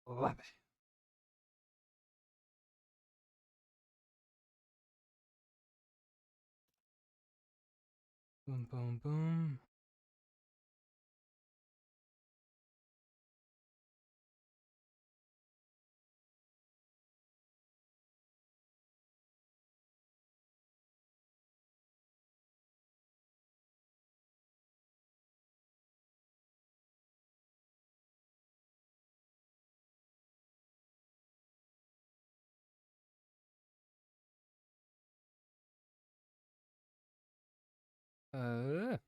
Love it. Boom, boom, boom. Uh,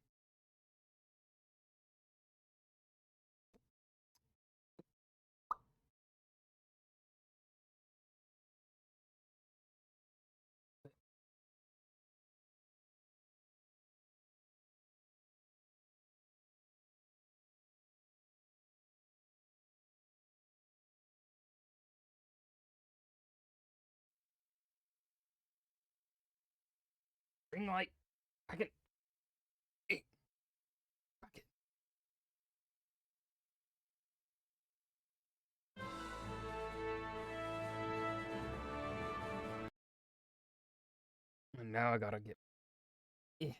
Ring light. I can. Hey, bucket. And now I gotta get. Eh.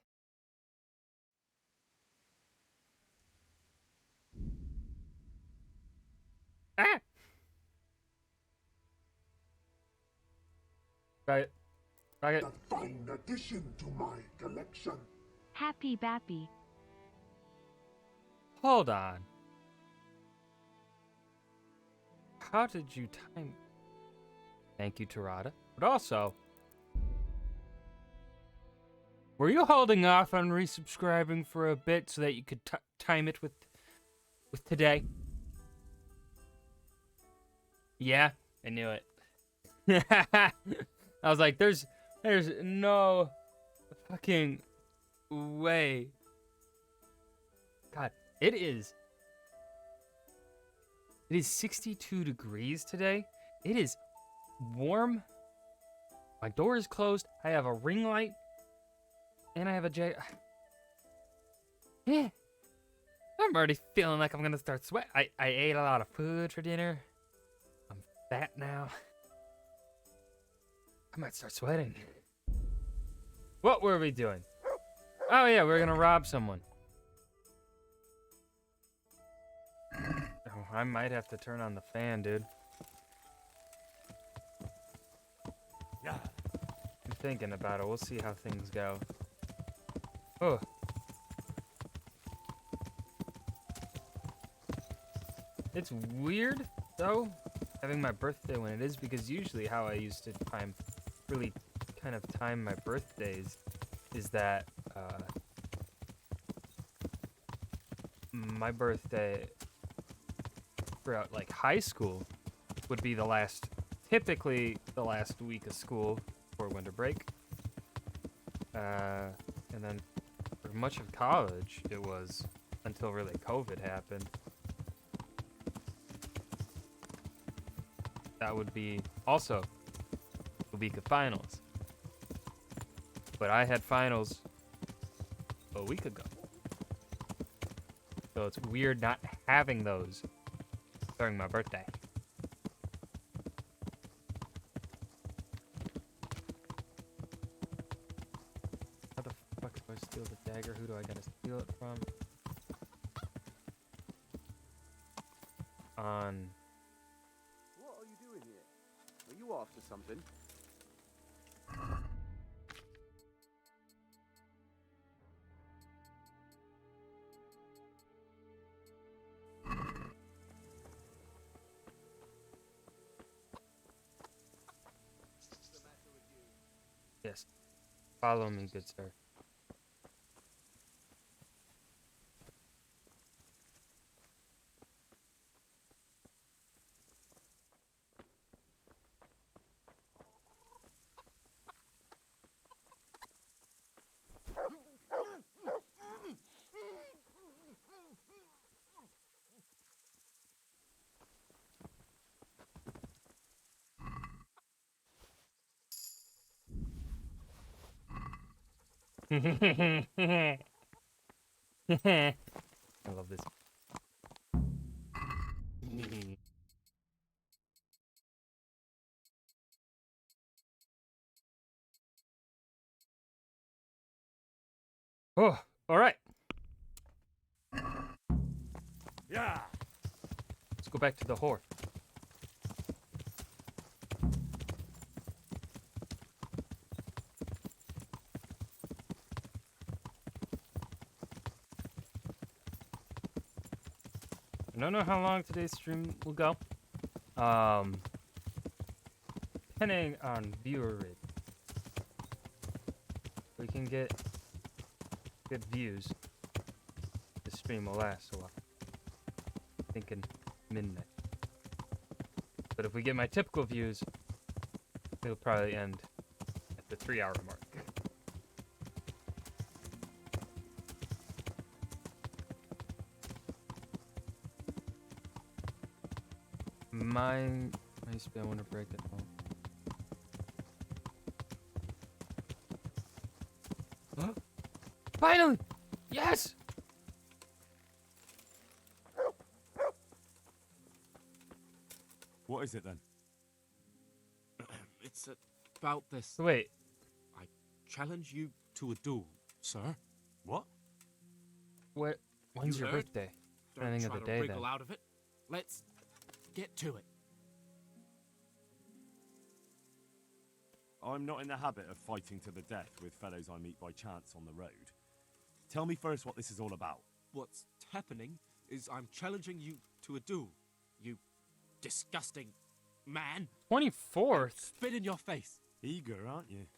Ah! Bucket. Bucket. A fine addition to my collection. Happy Bappy. Hold on. How did you time? Thank you, Tarada. But also, were you holding off on resubscribing for a bit so that you could time it with today? Yeah, I knew it. I was like, there's no fucking way. God, it is 62 degrees today. It is warm. My door is closed. I have a ring light. And I have a Yeah. I'm already feeling like I'm gonna start sweat. I ate a lot of food for dinner. I'm fat now. I might start sweating. What were we doing? Oh yeah, we're gonna rob someone. Oh, I might have to turn on the fan, dude. Yeah. I'm thinking about it. We'll see how things go. Oh. It's weird, though, having my birthday when it is, because usually how I used to really kind of time my birthdays is that my birthday throughout like high school would be typically the last week of school before winter break. And then for much of college, it was until really COVID happened. That would be also the week of finals. But I had finals a week ago. So it's weird not having those during my birthday. How the fuck do I steal the dagger? Who do I gotta steal it from? On... What are you doing here? Are you after something? Yes. Follow me, good sir. I love this. Oh, all right. Yeah. Let's go back to the whore. I don't know how long today's stream will go. Depending on viewer rate. If we can get good views, the stream will last a while. Thinking midnight. But if we get my typical views, it'll probably end at the 3-hour mark. Mine used to be, I want to break it home. Finally! Yes! What is it then? It's about this. Wait, I challenge you to a duel, sir. What? when's You your heard? birthday? Don't Ending of try the to day, wriggle then. out of it. Let's get to it. I'm not in the habit of fighting to the death with fellows I meet by chance on the road. Tell me first what this is all about. What's happening is I'm challenging you to a duel. You disgusting man. 24th? Spit in your face. Eager, aren't you?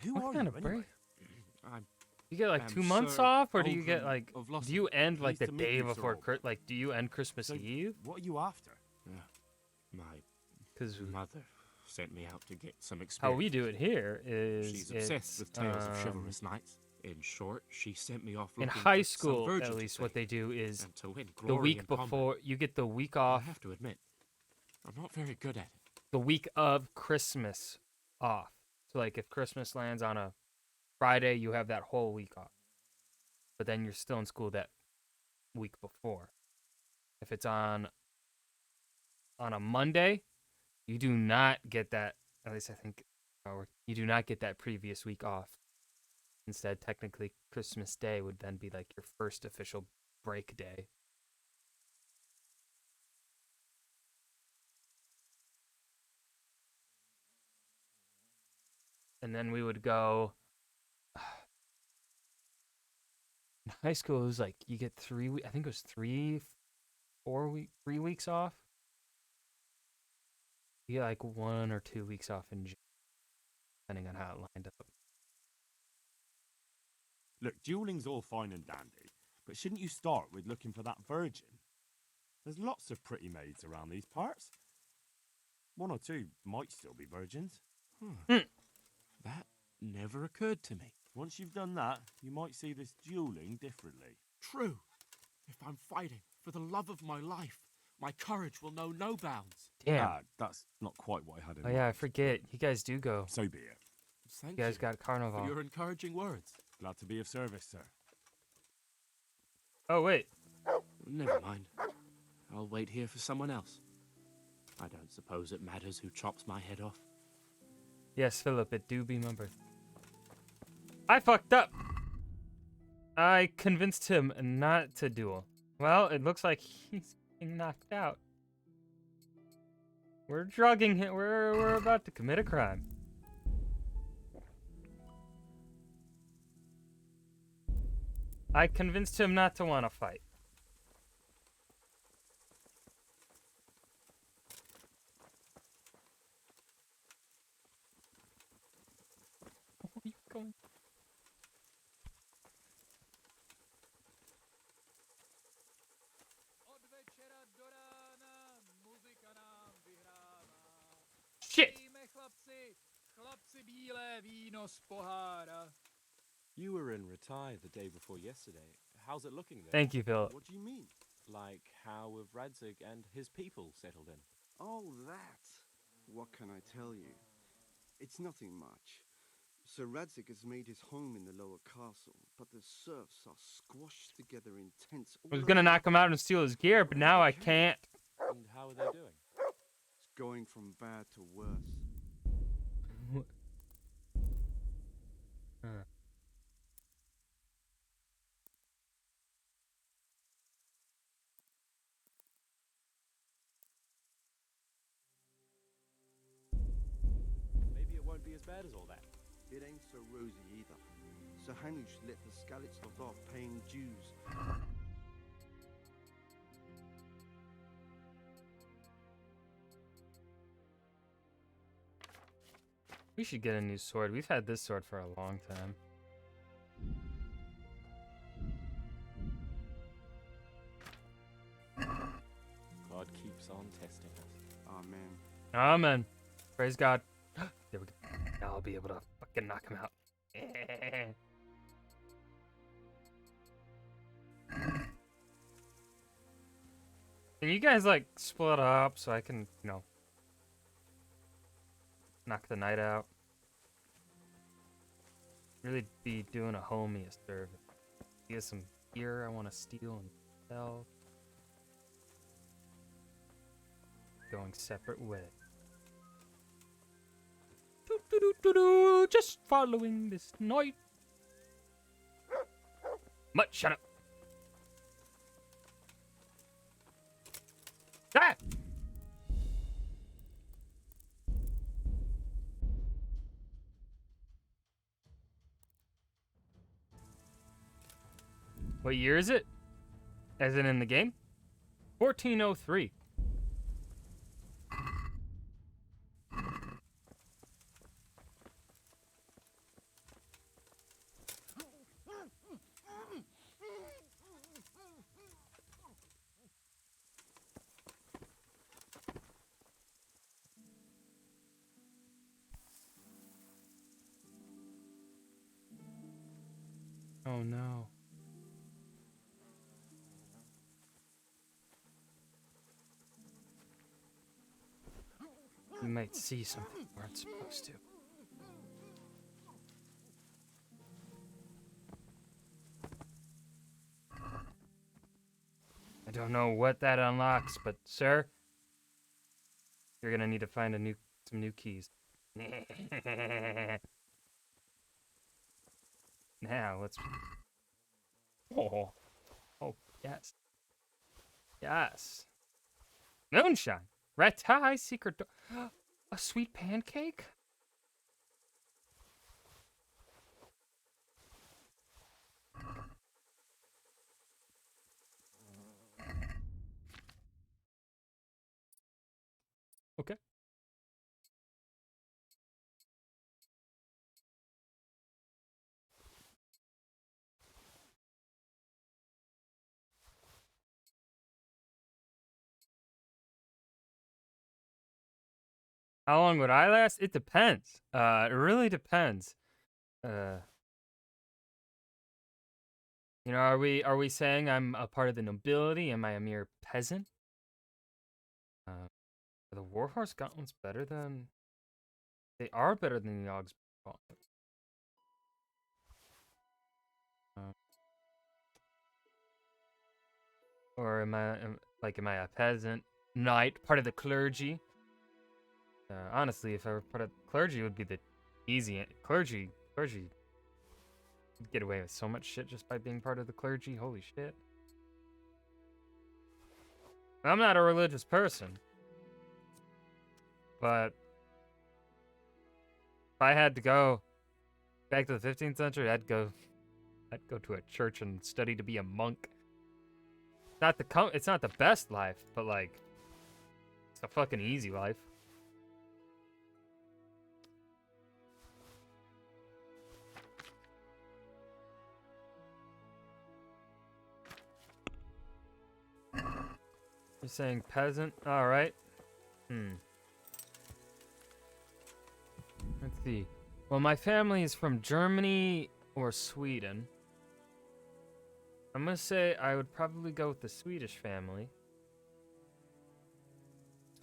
Who What are kind you of anyway? break? I'm You get like am 2 months Sir off, or do you get Oldham like, of Lossing. do you end like Pleased the to meet day you, Sir before, Oldham. like, do you end Christmas So, Eve? what are you after? My Because mother sent me out to get some how experience. we do it here is She's obsessed with tales of chivalrous knights. In short, she sent me off in looking high for some school, virgin at to least what save. they do is And to win the glory week in combat. before, you get the week I off, have to admit, I'm not very good at it. the week of Christmas off. So like if Christmas lands on a Friday, you have that whole week off. But then you're still in school that week before. If it's on a Monday, you do not get that, at least I think, or you do not get that previous week off. Instead, technically, Christmas Day would then be like your first official break day. And then we would go. In high school, it was like you get 3 weeks. I think it was 3 weeks off. You get like 1 or 2 weeks off in June, depending on how it lined up. Look, dueling's all fine and dandy, but shouldn't you start with looking for that virgin? There's lots of pretty maids around these parts. 1 or 2 might still be virgins. That never occurred to me. Once you've done that, you might see this dueling differently. True. If I'm fighting for the love of my life, my courage will know no bounds. Damn. Ah, that's not quite what I had in Oh mind. yeah, I forget. You guys do go. So be it. Thank You guys you got Carnival. for your encouraging words. Glad to be of service, sir. Oh wait. Never mind. I'll wait here for someone else. I don't suppose it matters who chops my head off. Yes, Philip, it do be my birthday. I fucked up. I convinced him not to duel. Well, it looks like he's being knocked out. We're drugging him. We're about to commit a crime. I convinced him not to want to fight. Where are you going? Shit! You were in Retire the day before yesterday. How's it looking there? Thank you, Philip. What do you mean? Like how have Radzig and his people settled in? Oh, that. What can I tell you? It's nothing much. Sir Radzig has made his home in the lower castle, but the serfs are squashed together in tents. I was gonna knock him out and steal his gear, but now I can't. And how are they doing? It's going from bad to worse. bad as all that. It ain't so rosy either. So Heinrich let the Skalitz off paying dues. We should get a new sword. We've had this sword for a long time. God keeps on testing us. Amen. Amen. Praise God. There we go. Now I'll be able to fucking knock him out. Can you guys like split up so I can, you know, knock the knight out? Really be doing a homie a service. He has some gear I want to steal and sell. Going separate ways. Just following this knight. Mutt, shut up. Ah! What year is it? As in the game? 1403. Oh no. You might see something you weren't supposed to. I don't know what that unlocks, but sir, you're gonna need to find some new keys. Now let's. Oh, yes, yes. Moonshine, red tie, secret door, a sweet pancake. Okay. How long would I last? It depends. It really depends. You know, are we saying I'm a part of the nobility? Am I a mere peasant? Are the Warhorse Gauntlets better than? They are better than the Augsburg Gauntlet. Or am I a peasant knight, part of the clergy? Honestly, if I were part of clergy, it would be the easy clergy. You'd get away with so much shit just by being part of the clergy. Holy shit! I'm not a religious person, but if I had to go back to the 15th century, I'd go to a church and study to be a monk. It's not the best life, but like, it's a fucking easy life. You're saying peasant? Alright. Let's see. Well, my family is from Germany or Sweden. I'm gonna say I would probably go with the Swedish family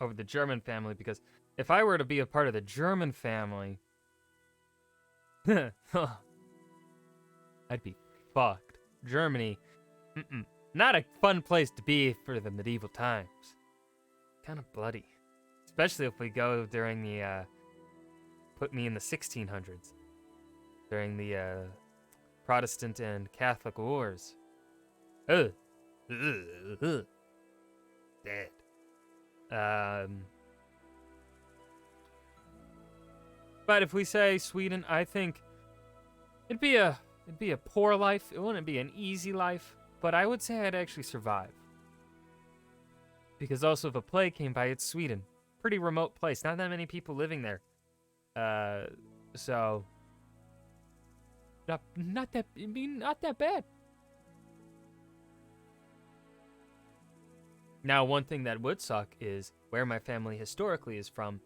over the German family, because if I were to be a part of the German family, I'd be fucked. Germany, not a fun place to be for the medieval times. Kind of bloody. Especially if we go during the, put me in the 1600s. During the, Protestant and Catholic wars. Ugh. Dead. But if we say Sweden, I think it'd be a poor life. It wouldn't be an easy life, but I would say I'd actually survive. Because also, if a plague came by, it's Sweden. Pretty remote place. Not that many people living there. So not that bad. Now, one thing that would suck is where my family historically is from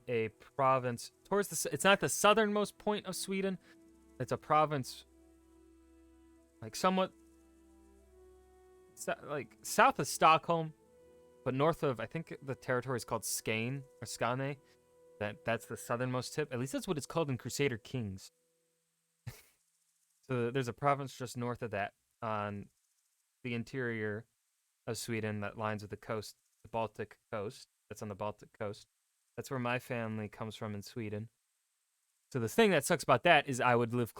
a province towards the. It's not the southernmost point of Sweden. It's a province, like somewhat, like south of Stockholm, but north of, I think the territory is called Skane or Skane. That's the southernmost tip. At least that's what it's called in Crusader Kings. So there's a province just north of that on the interior of Sweden that lines with the coast, the Baltic coast. That's on the Baltic coast. That's where my family comes from in Sweden. So the thing that sucks about that is I would live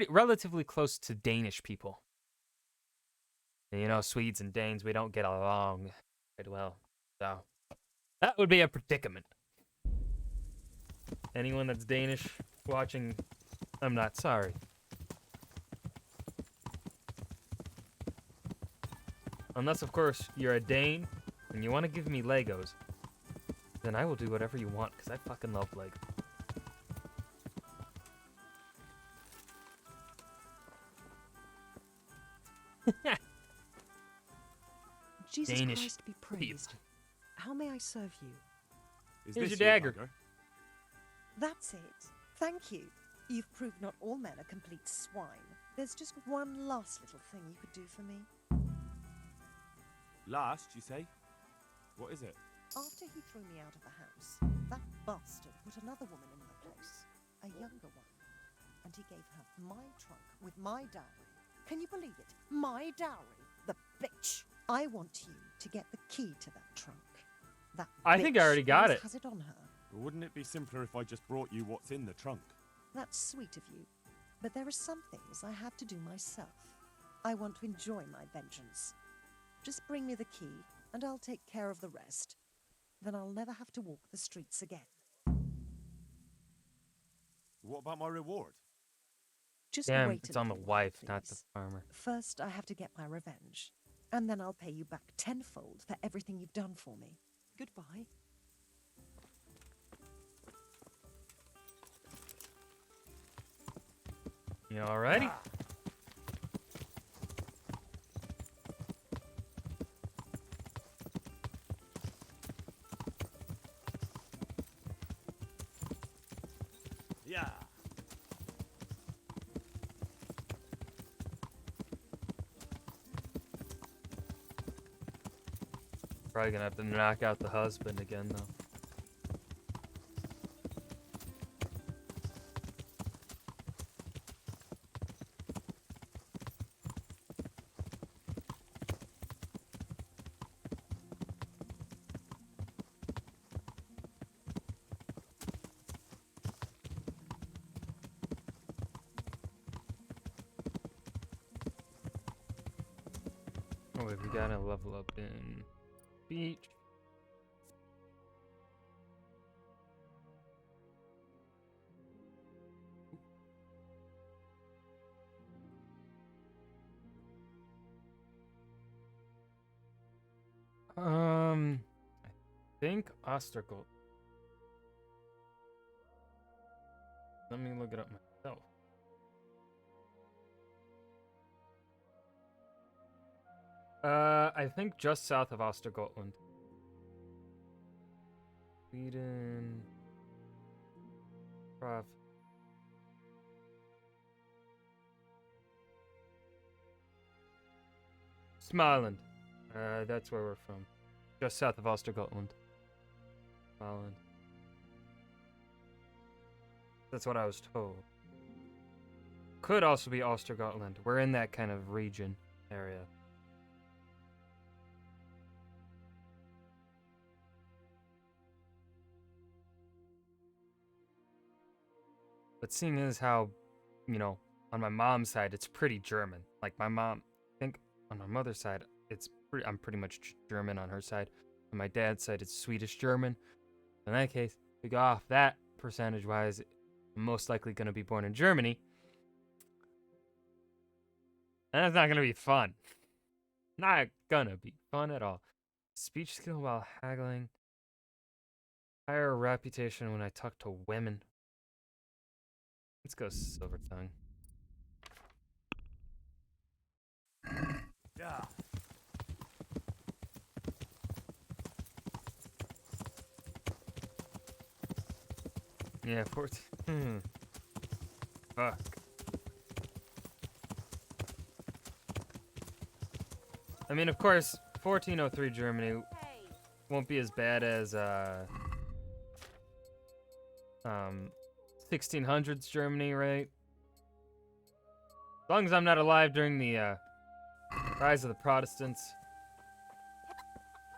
relatively close to Danish people. And you know, Swedes and Danes, we don't get along quite well. So that would be a predicament. Anyone that's Danish watching, I'm not sorry. Unless, of course, you're a Dane and you want to give me Legos, then I will do whatever you want, because I fucking love Legos. Jesus Danish Christ be praised. How may I serve you? Is Here's this your dagger. That's it. Thank you. You've proved not all men are complete swine. There's just one last little thing you could do for me. Last, you say? What is it? After he threw me out of the house, that bastard put another woman in my place, a younger one. And he gave her my trunk with my dowry. Can you believe it? My dowry. The bitch. I want you to get the key to that trunk. That I think I already got always it. has it on her. Wouldn't it be simpler if I just brought you what's in the trunk? That's sweet of you. But there are some things I have to do myself. I want to enjoy my vengeance. Just bring me the key, and I'll take care of the rest. Then I'll never have to walk the streets again. What about my reward? Just Damn, wait it's a on the little wife, while, not the please. farmer. First, I have to get my revenge. And then I'll pay you back tenfold for everything you've done for me. Goodbye. You alrighty? Yeah. Probably gonna have to knock out the husband again, though. Oh, wait, we gotta level up in beach. I think Ostergold. Let me look it up myself. I think just south of Ostergotland. Sweden. Prov. Småland. That's where we're from. Just south of Ostergotland. Småland. That's what I was told. Could also be Ostergotland. We're in that kind of region area. But seeing as how, you know, on my mom's side, it's pretty German. Like my mom, I think on my mother's side, I'm pretty much German on her side. On my dad's side, it's Swedish German. In that case, we go off that. percentage-wise, I'm most likely going to be born in Germany. And that's not going to be fun. Not going to be fun at all. Speech skill while haggling. Higher reputation when I talk to women. Let's go Silver Tongue. Yeah. Yeah, 14. Fuck. I mean, of course, 1403 Germany won't be as bad as 1600s Germany, right? As long as I'm not alive during the rise of the Protestants,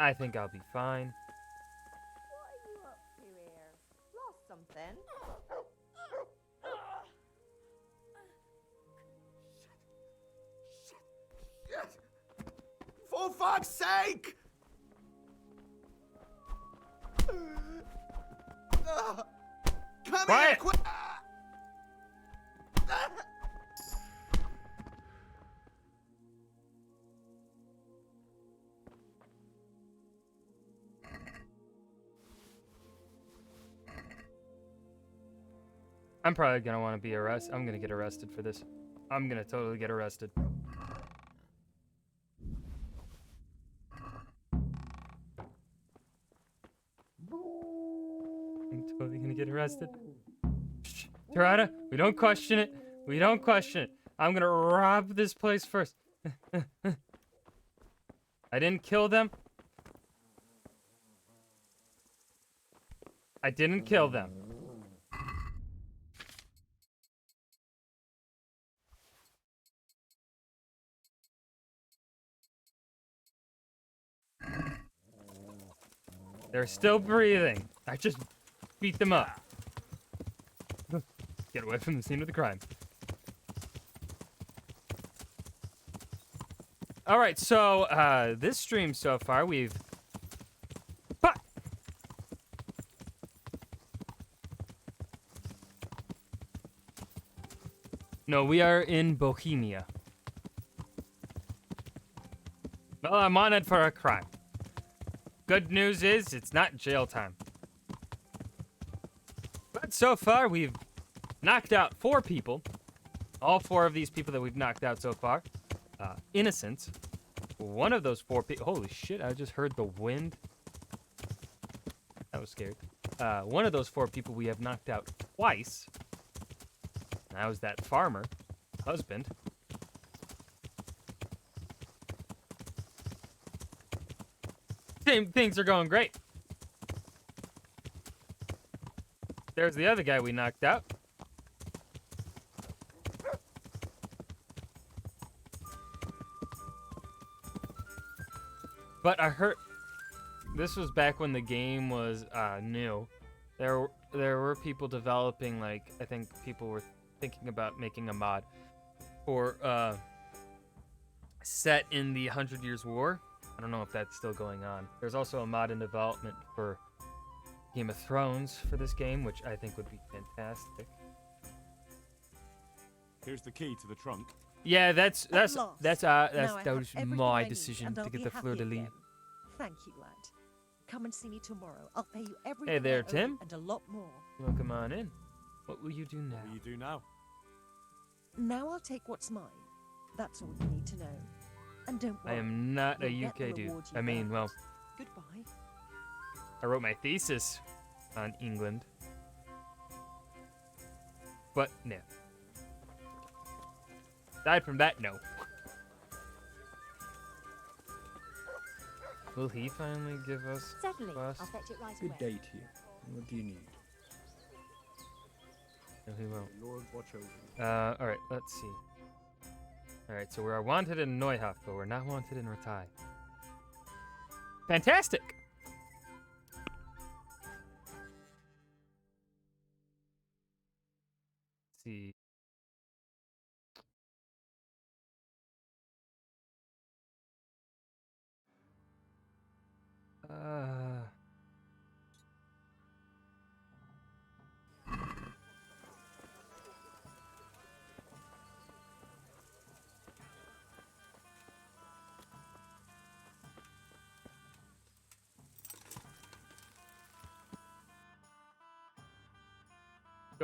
I think I'll be fine. What are you up to here? Lost something? For fuck's sake! Come Quiet! here, quick! I'm probably gonna want to be arrested. I'm gonna get arrested for this. I'm gonna totally get arrested. I'm totally gonna get arrested. Shh. Tarada, we don't question it. We don't question it. I'm gonna rob this place first. I didn't kill them. I didn't kill them. They're still breathing. I just beat them up. Get away from the scene of the crime. All right, so this stream so far, we've... But! No, we are in Bohemia. Well, I'm on it for a crime. Good news is, it's not jail time. But so far, we've knocked out 4 people. All 4 of these people that we've knocked out so far, innocent. One of those 4 people... Holy shit, I just heard the wind. That was scary. One of those 4 people we have knocked out twice. That was that farmer, husband. Things are going great. There's the other guy we knocked out. But I heard this was back when the game was new. There were people developing, like, I think people were thinking about making a mod for set in the 100 Years' War. I don't know if that's still going on. There's also a mod in development for Game of Thrones for this game, which I think would be fantastic. Here's the key to the trunk. Yeah, that was Now I have my everything I need, decision and to I'll get be the happy fleur de lis. again. Thank you, lad. Come and see me tomorrow. I'll pay you everything Hey there, I owe you Tim. and a lot more. Well, come on in. What will you do now? What do you do now? Now I'll take what's mine. That's all you need to know. And don't I worry. am not a you'll get the UK dude. reward you I mean, earned. well, Goodbye. I wrote my thesis on England. But, no. Aside from that, no. Will he finally give us Certainly. quest? I'll fetch it right Good away. day to you. What do you need? No, he won't. The Lord watch over you. Alright, let's see. Alright, so we're wanted in Neuhof, but we're not wanted in Ratai. Fantastic! Let's see.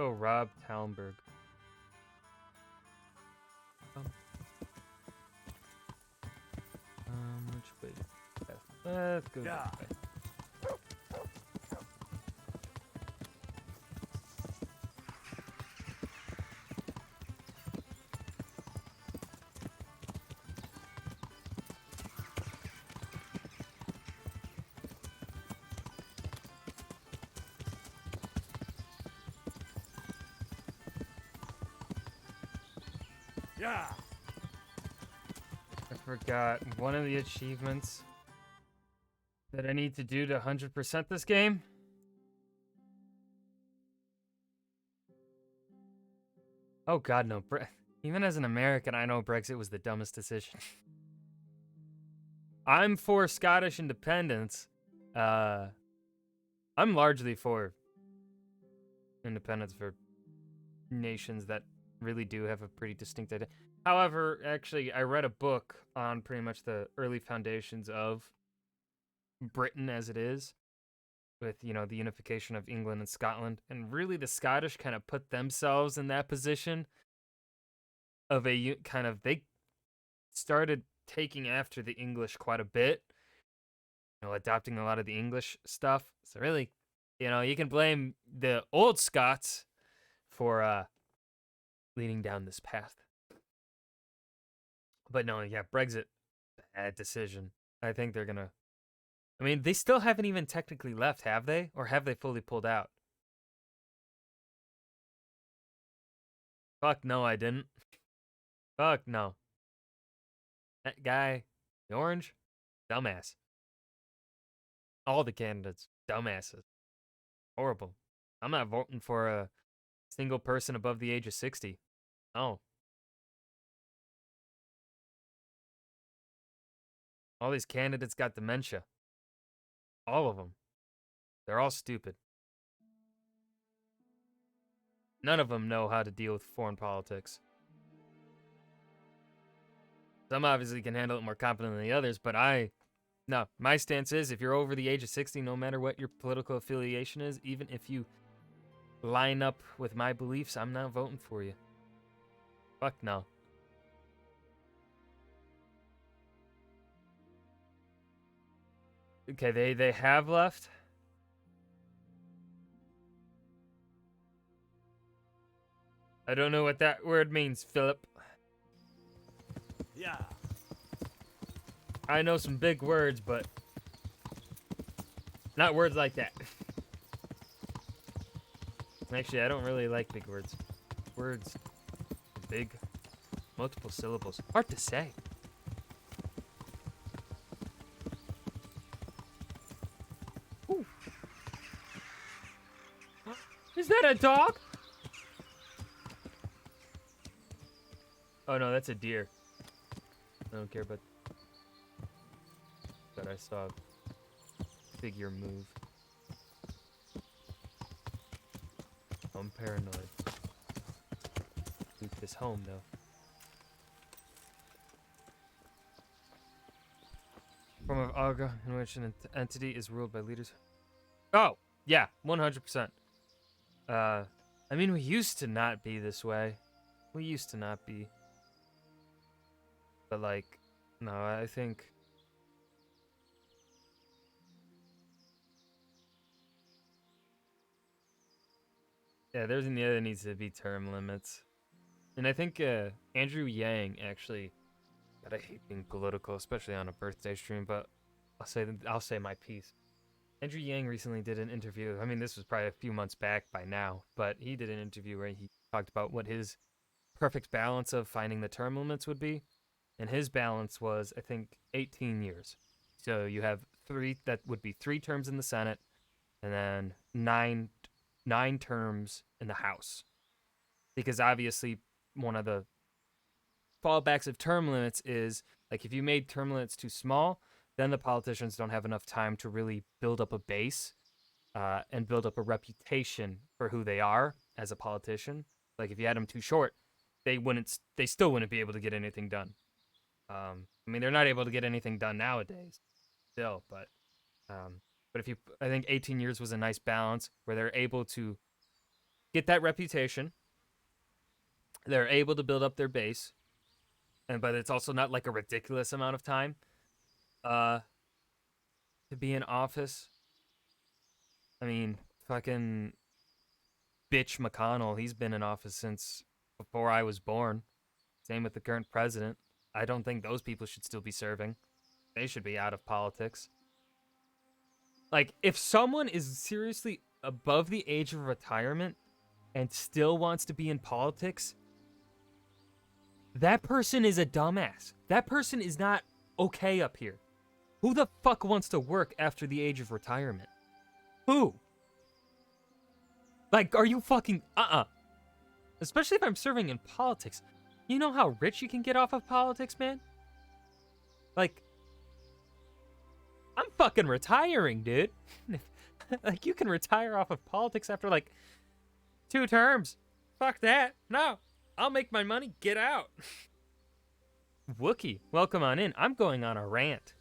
go Rob Talmberg. Which way? Let's go this way. Yeah. I forgot one of the achievements that I need to do to 100% this game. Oh God, no. Even as an American, I know Brexit was the dumbest decision. I'm for Scottish independence. I'm largely for independence for nations that really do have a pretty distinct identity. However, actually, I read a book on pretty much the early foundations of Britain as it is, with, you know, the unification of England and Scotland. And really, the Scottish kind of put themselves in that position of a kind of, they started taking after the English quite a bit, you know, adopting a lot of the English stuff. So really, you know, you can blame the old Scots for leading down this path. But no, yeah, Brexit, bad decision. I think they're gonna. I mean, they still haven't even technically left, have they? Or have they fully pulled out? Fuck no, I didn't. Fuck no. That guy, the orange, dumbass. All the candidates, dumbasses. Horrible. I'm not voting for a single person above the age of 60. No. All these candidates got dementia. All of them. They're all stupid. None of them know how to deal with foreign politics. Some obviously can handle it more competently than the others, but no, my stance is if you're over the age of 60, no matter what your political affiliation is, even if you line up with my beliefs, I'm not voting for you. Fuck no. Okay, they have left. I don't know what that word means, Philip. Yeah. I know some big words, but not words like that. Actually, I don't really like big words. Words, big, multiple syllables. Hard to say. Ooh. Is that a dog? Oh no, that's a deer. I don't care about. But I saw a figure move. I'm paranoid. Leave this home though. Form of Aga in which an entity is ruled by leaders. Oh, yeah, 100%. I mean, we used to not be this way. We used to not be. But like, no, I think. Yeah, there needs to be term limits. And I think Andrew Yang actually, God, I hate being political, especially on a birthday stream, but I'll say my piece. Andrew Yang recently did an interview. I mean, this was probably a few months back by now, but he did an interview where he talked about what his perfect balance of finding the term limits would be. And his balance was, I think, 18 years. So you have that would be 3 terms in the Senate, and then nine terms in the House. Because obviously one of the fallbacks of term limits is, like, if you made term limits too small, then the politicians don't have enough time to really build up a base and build up a reputation for who they are as a politician. Like, if you had them too short, they still wouldn't be able to get anything done. I mean, they're not able to get anything done nowadays still, but I think 18 years was a nice balance where they're able to get that reputation. They're able to build up their base, but it's also not like a ridiculous amount of time to be in office. I mean, fucking bitch McConnell, he's been in office since before I was born. Same with the current president. I don't think those people should still be serving. They should be out of politics. Like, if someone is seriously above the age of retirement and still wants to be in politics, that person is a dumbass. That person is not okay up here. Who the fuck wants to work after the age of retirement? Who? Like, are you fucking... Especially if I'm serving in politics. You know how rich you can get off of politics, man? Like, I'm fucking retiring, dude. Like, you can retire off of politics after, like, 2 terms. Fuck that. No. I'll make my money. Get out. Wookie, welcome on in. I'm going on a rant.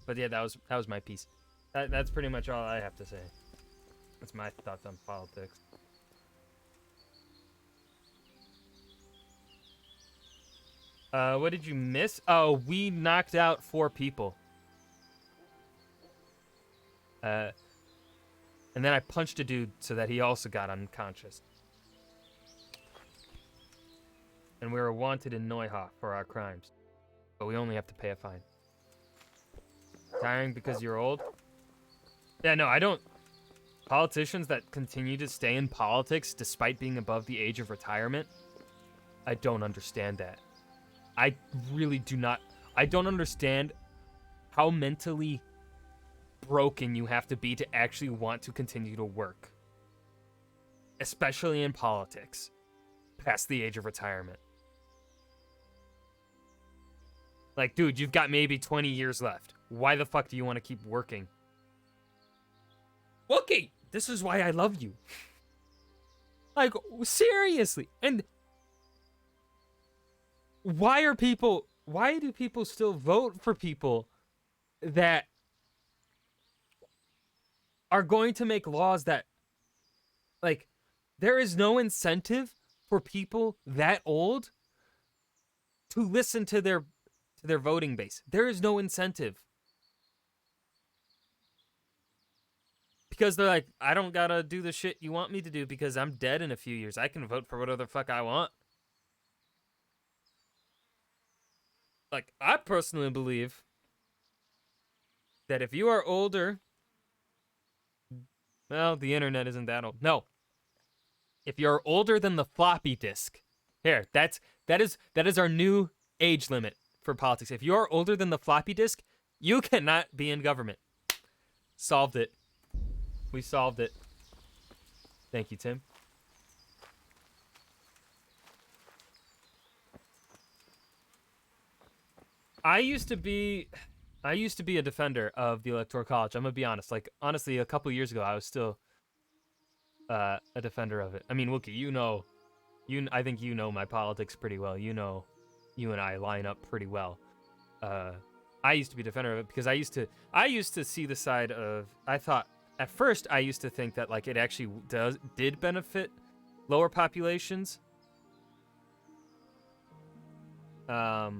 But yeah, that was my piece. That's pretty much all I have to say. That's my thoughts on politics. What did you miss? Oh, we knocked out 4 people. And then I punched a dude so that he also got unconscious. And we were wanted in Neuhof for our crimes. But we only have to pay a fine. Tiring because you're old? Yeah, no, I don't. Politicians that continue to stay in politics despite being above the age of retirement, I don't understand that. I really do not. I don't understand how mentally broken you have to be to actually want to continue to work. Especially in politics. Past the age of retirement. Like, dude, you've got maybe 20 years left. Why the fuck do you want to keep working? Wookie! This is why I love you. Like, seriously. And why do people still vote for people that are going to make laws that, like, there is no incentive for people that old to listen to their voting base. There is no incentive. Because they're like, I don't gotta do the shit you want me to do because I'm dead in a few years. I can vote for whatever the fuck I want. Like, I personally believe that if you are older, well, the internet isn't that old. No. If you're older than the floppy disk, here, that is our new age limit for politics. If you're older than the floppy disk, you cannot be in government. Solved it. We solved it. Thank you, Tim. I used to be a defender of the Electoral College. I'm gonna be honest. Like, honestly, a couple years ago, I was still a defender of it. I mean, Wookie, I think you know my politics pretty well. You know, you and I line up pretty well. I used to be a defender of it because I used to see the side of, I thought, at first, I used to think that, like, it actually did benefit lower populations. But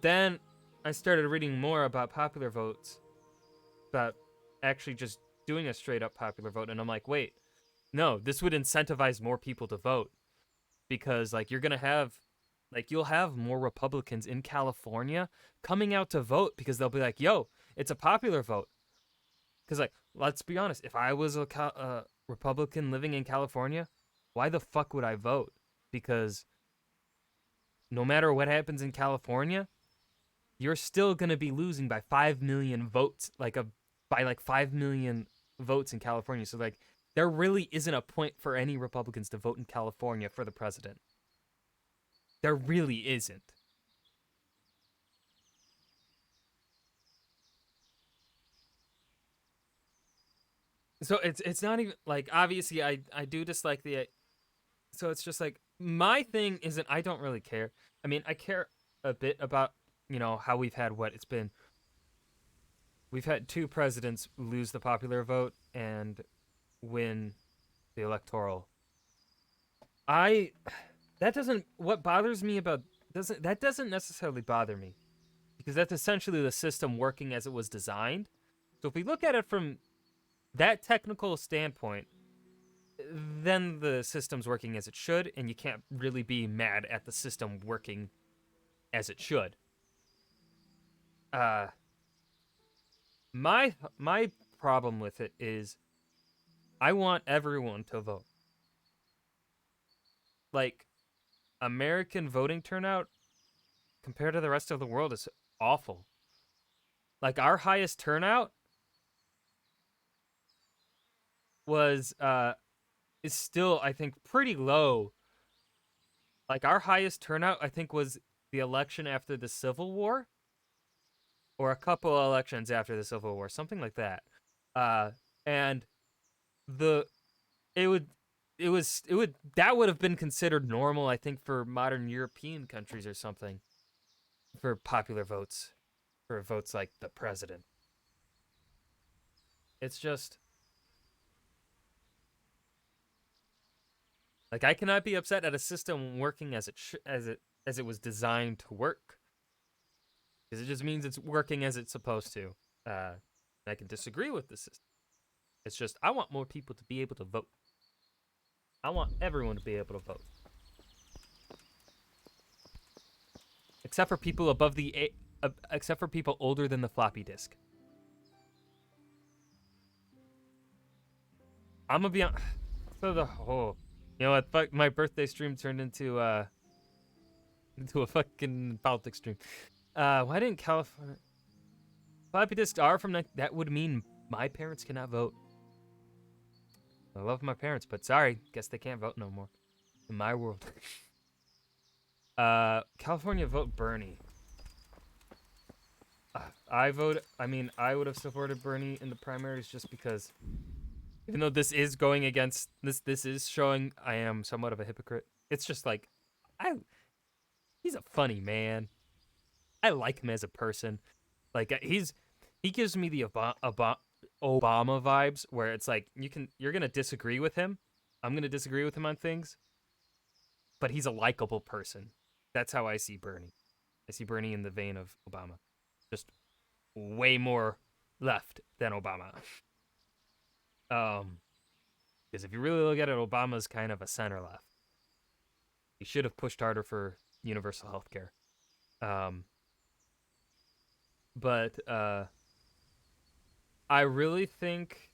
then I started reading more about popular votes, about actually just doing a straight up popular vote, and I'm like, wait, no, this would incentivize more people to vote because, like, you'll have more Republicans in California coming out to vote because they'll be like, yo, it's a popular vote. Because, like, let's be honest, if I was a Republican living in California, why the fuck would I vote? Because no matter what happens in California, you're still going to be losing by 5 million votes, by 5 million votes in California. So, like, there really isn't a point for any Republicans to vote in California for the president. There really isn't. So it's not even, like, obviously I do dislike so it's just like, my thing isn't, I don't really care. I mean, I care a bit about, how we've had we've had 2 presidents lose the popular vote and win the electoral. What bothers me about that doesn't necessarily bother me, because that's essentially the system working as it was designed. So if we look at it from that technical standpoint, then the system's working as it should, and you can't really be mad at the system working as it should. My problem with it is I want everyone to vote. Like, American voting turnout compared to the rest of the world is awful. Like, our highest turnout is still, I think, pretty low. Like, our highest turnout, I think, was the election after the Civil War, or a couple elections after the Civil War, something like that. And the it would that would have been considered normal, I think, for modern European countries or something, for popular votes, for votes like the president. It's just like, I cannot be upset at a system working as it was designed to work, because it just means it's working as it's supposed to. I can disagree with the system. It's just, I want more people to be able to vote. I want everyone to be able to vote, except for people except for people older than the floppy disk. I'm gonna be on. So you know what? Fuck, my birthday stream turned into a fucking politics stream. Why didn't California floppy disks are from that would mean my parents cannot vote. I love my parents, but sorry, guess they can't vote no more in my world. California, vote Bernie. I would have supported Bernie in the primaries just because, even though this is going against this is showing I am somewhat of a hypocrite. It's just like, he's a funny man. I like him as a person. Like, he gives me the Obama vibes, where it's like, you're gonna disagree with him. I'm gonna disagree with him on things, but he's a likable person. That's how I see Bernie. I see Bernie in the vein of Obama, just way more left than Obama. Because if you really look at it, Obama's kind of a center left. He should have pushed harder for universal health care. But I really think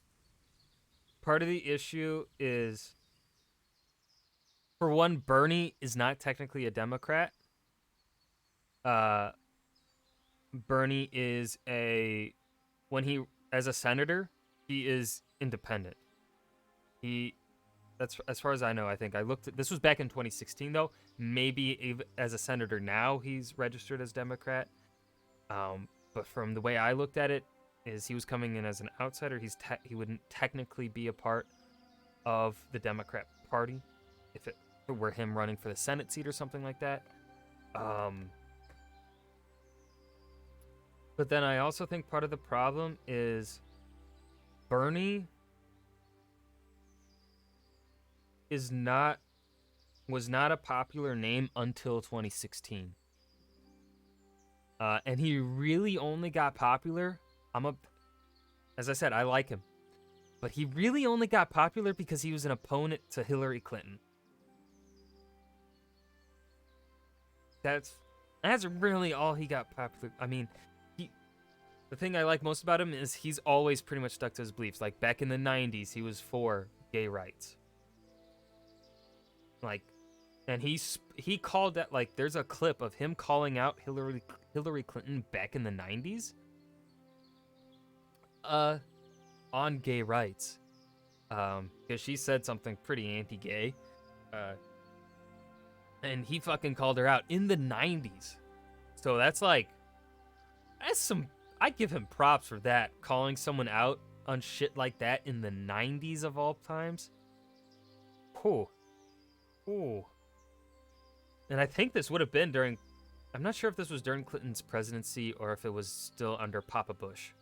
part of the issue is, for one, Bernie is not technically a Democrat. Bernie is as a senator, he is independent. That's as far as I know. I think I looked at this was back in 2016 though. Maybe as a senator now he's registered as Democrat. But from the way I looked at it, is he was coming in as an outsider. He wouldn't technically be a part of the Democrat Party if it were him running for the Senate seat or something like that. But then I also think part of the problem is Bernie was not a popular name until 2016. And he really only got popular. As I said, I like him, but he really only got popular because he was an opponent to Hillary Clinton. That's really all he got popular. I mean, the thing I like most about him is he's always pretty much stuck to his beliefs. Like, back in the 90s, he was for gay rights. Like, and he called that, like, there's a clip of him calling out Hillary Clinton back in the 90s on gay rights, because she said something pretty anti-gay, and he fucking called her out in the 90s. So that's I give him props for that, calling someone out on shit like that in the 90s of all times. Ooh. And I think this would have been during, I'm not sure if this was during Clinton's presidency or if it was still under Papa Bush.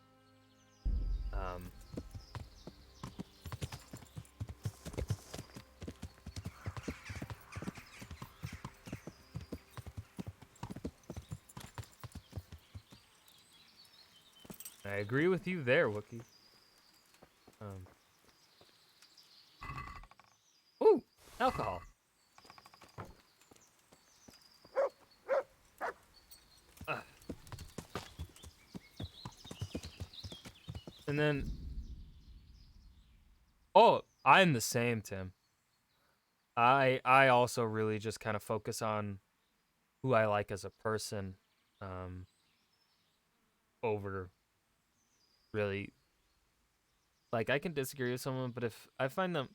agree with you there, Wookie. Ooh, alcohol. And then, oh, I'm the same, Tim. I also really just kind of focus on who I like as a person, over really. Like, I can disagree with someone, but if I find them,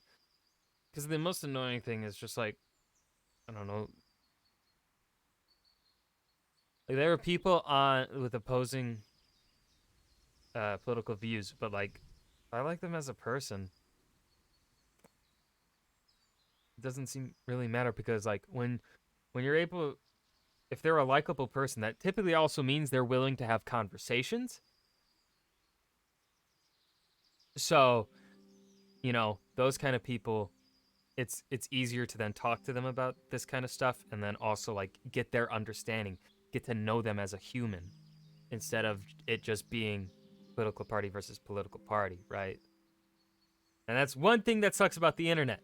because the most annoying thing is just like, I don't know, like there are people on with opposing political views, but like, I like them as a person. It doesn't seem really matter because like when you're able, if they're a likable person, that typically also means they're willing to have conversations. So, you know, those kind of people, it's easier to then talk to them about this kind of stuff and then also like get their understanding, get to know them as a human instead of it just being political party versus political party, right? And that's one thing that sucks about the internet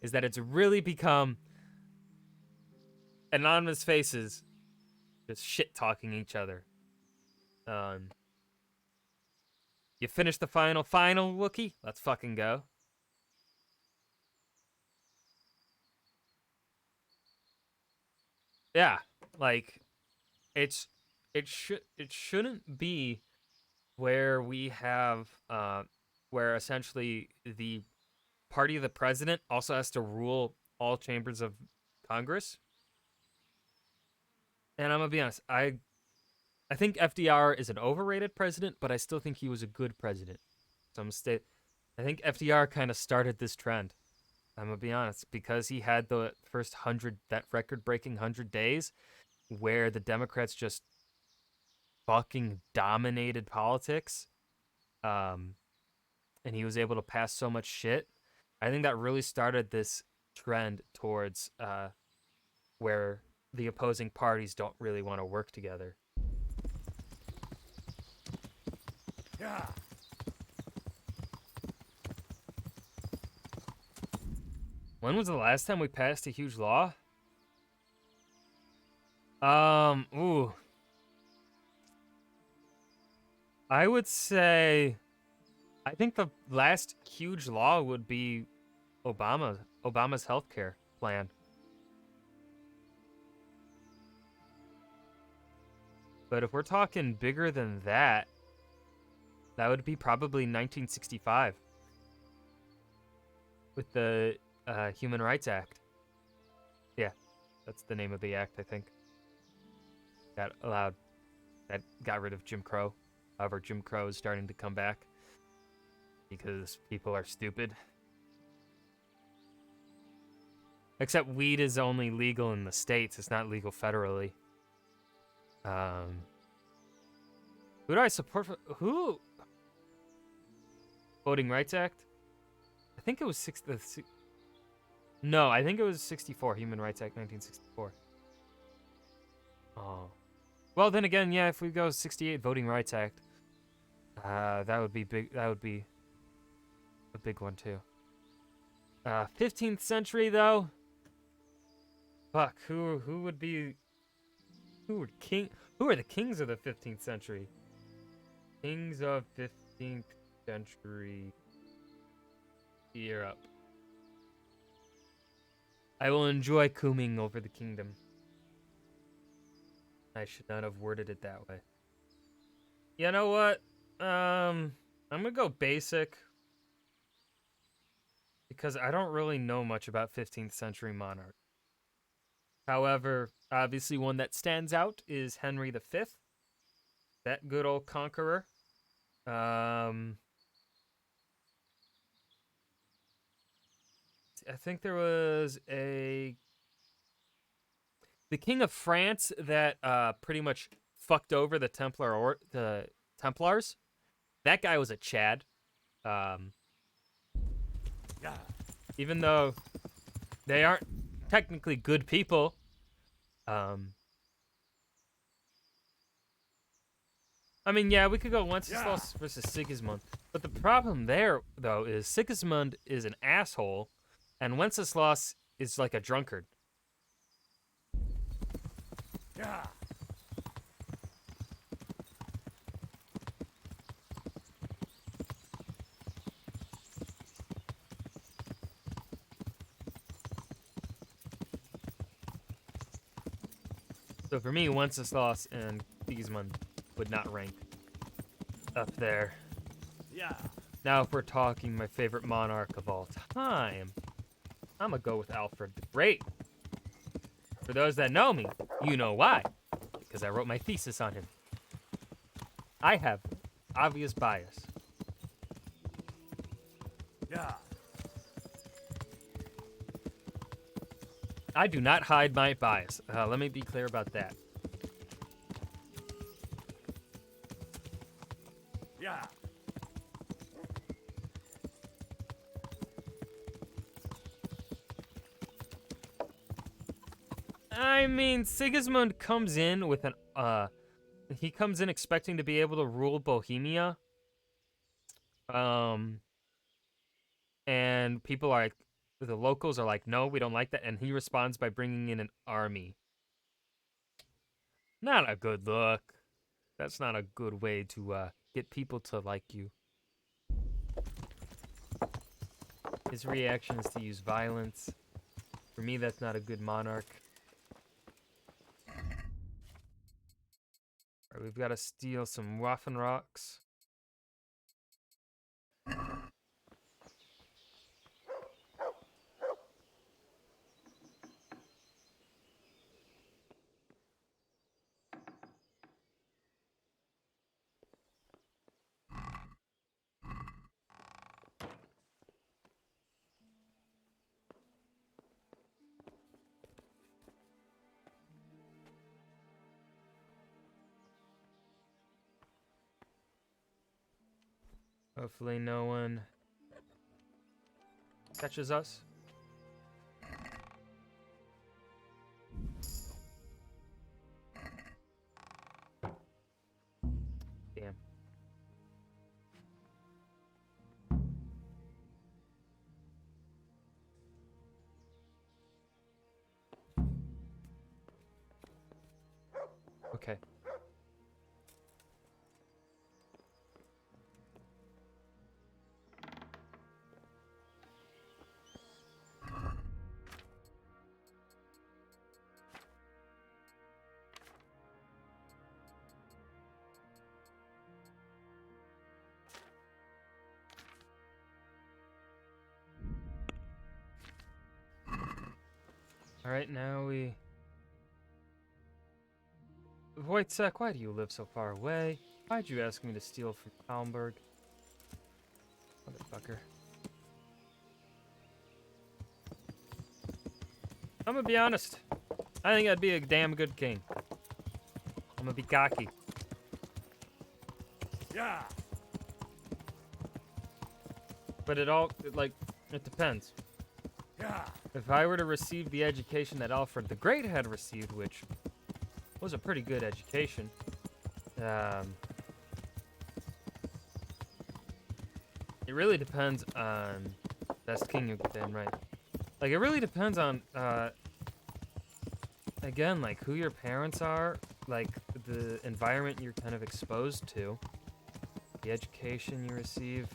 is that it's really become anonymous faces just shit talking each other. You finished the final Wookie? Let's fucking go. Yeah, like it shouldn't be where we have where essentially the party of the president also has to rule all chambers of Congress. And I'm gonna be honest, I think FDR is an overrated president, but I still think he was a good president. So I think FDR kind of started this trend. I'm gonna be honest, because he had the first that record-breaking 100 days, where the Democrats just fucking dominated politics, and he was able to pass so much shit. I think that really started this trend towards where the opposing parties don't really want to work together. Yeah. When was the last time we passed a huge law? Ooh. I would say, I think the last huge law would be Obama's healthcare plan. But if we're talking bigger than that, that would be probably 1965 with the Human Rights Act. Yeah, that's the name of the act, I think. That got rid of Jim Crow. However, Jim Crow is starting to come back because people are stupid. Except weed is only legal in the States. It's not legal federally. Who do I support for? Who? Voting Rights Act? I think it was No, I think it was 64. Human Rights Act 1964. Oh. Well, then again, yeah, if we go 68 Voting Rights Act, that would be big. That would be a big one too. 15th century though. Fuck, who would be? Who are the kings of the 15th century? Kings of 15th century Europe. I will enjoy cooming over the kingdom. I should not have worded it that way. You know what? I'm gonna go basic because I don't really know much about 15th century monarchs. However, obviously one that stands out is Henry V, that good old conqueror. I think there was the King of France that pretty much fucked over the Templars. That guy was a Chad. Even though they aren't technically good people, I mean, yeah, we could go Wenceslas versus Sigismund. But the problem there, though, is Sigismund is an asshole, and Wenceslas is like a drunkard. Yeah. So for me, Wenceslas and Sigismund would not rank up there. Yeah. Now, if we're talking my favorite monarch of all time, I'm gonna go with Alfred the Great. For those that know me, you know why. Because I wrote my thesis on him. I have obvious bias. Yeah. I do not hide my bias. Let me be clear about that. Yeah. I mean, Sigismund comes in with an he comes in expecting to be able to rule Bohemia. And people are like, the locals are like, no, we don't like that, and he responds by bringing in an army. Not a good look. That's not a good way to get people to like you. His reaction is to use violence. For me, that's not a good monarch. All right, we've got to steal some Waffen rocks. Hopefully no one catches us. Damn. Okay. Alright, now we... Wojtek, why do you live so far away? Why'd you ask me to steal from Talmberg? Motherfucker. I'm gonna be honest. I think I'd be a damn good king. I'm gonna be cocky. Yeah. But it depends. Yeah. If I were to receive the education that Alfred the Great had received, which was a pretty good education, it really depends on best king you get in, right? Like, it really depends on, again, like, who your parents are, like, the environment you're kind of exposed to, the education you receive.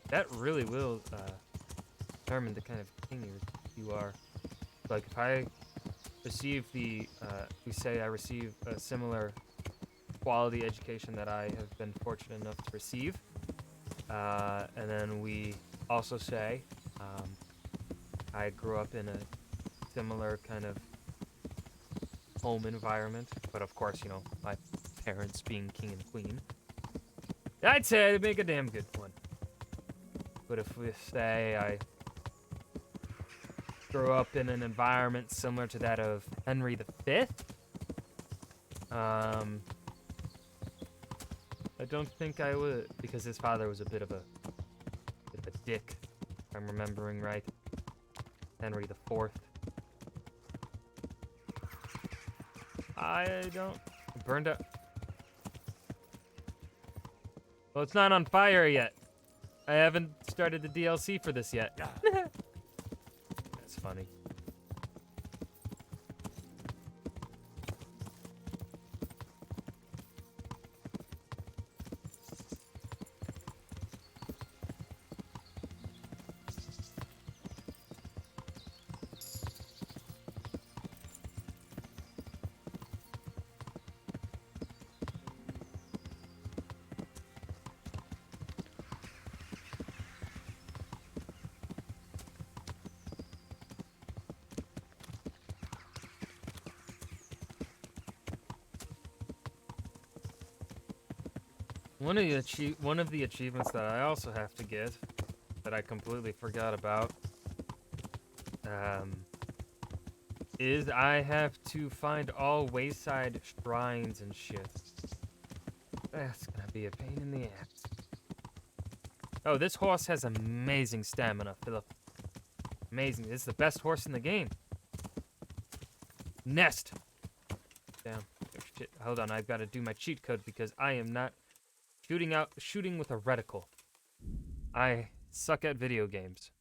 That really will determine the kind of king you are. Like, if I receive we say I receive a similar quality education that I have been fortunate enough to receive, and then we also say I grew up in a similar kind of home environment, but of course, you know, my parents being king and queen, I'd say I'd make a damn good one. But if we say I grew up in an environment similar to that of Henry V, I don't think I would, because his father was a bit of a dick, if I'm remembering right. Henry IV. I don't... Burned up. Well, it's not on fire yet. I haven't started the DLC for this yet. That's funny. One of the achievements that I also have to get that I completely forgot about is I have to find all wayside shrines and shit. That's gonna be a pain in the ass. Oh, this horse has amazing stamina, Philip. Amazing. This is the best horse in the game. Nest. Damn. Oh, shit. Hold on. I've got to do my cheat code because I am not shooting with a reticle. I suck at video games.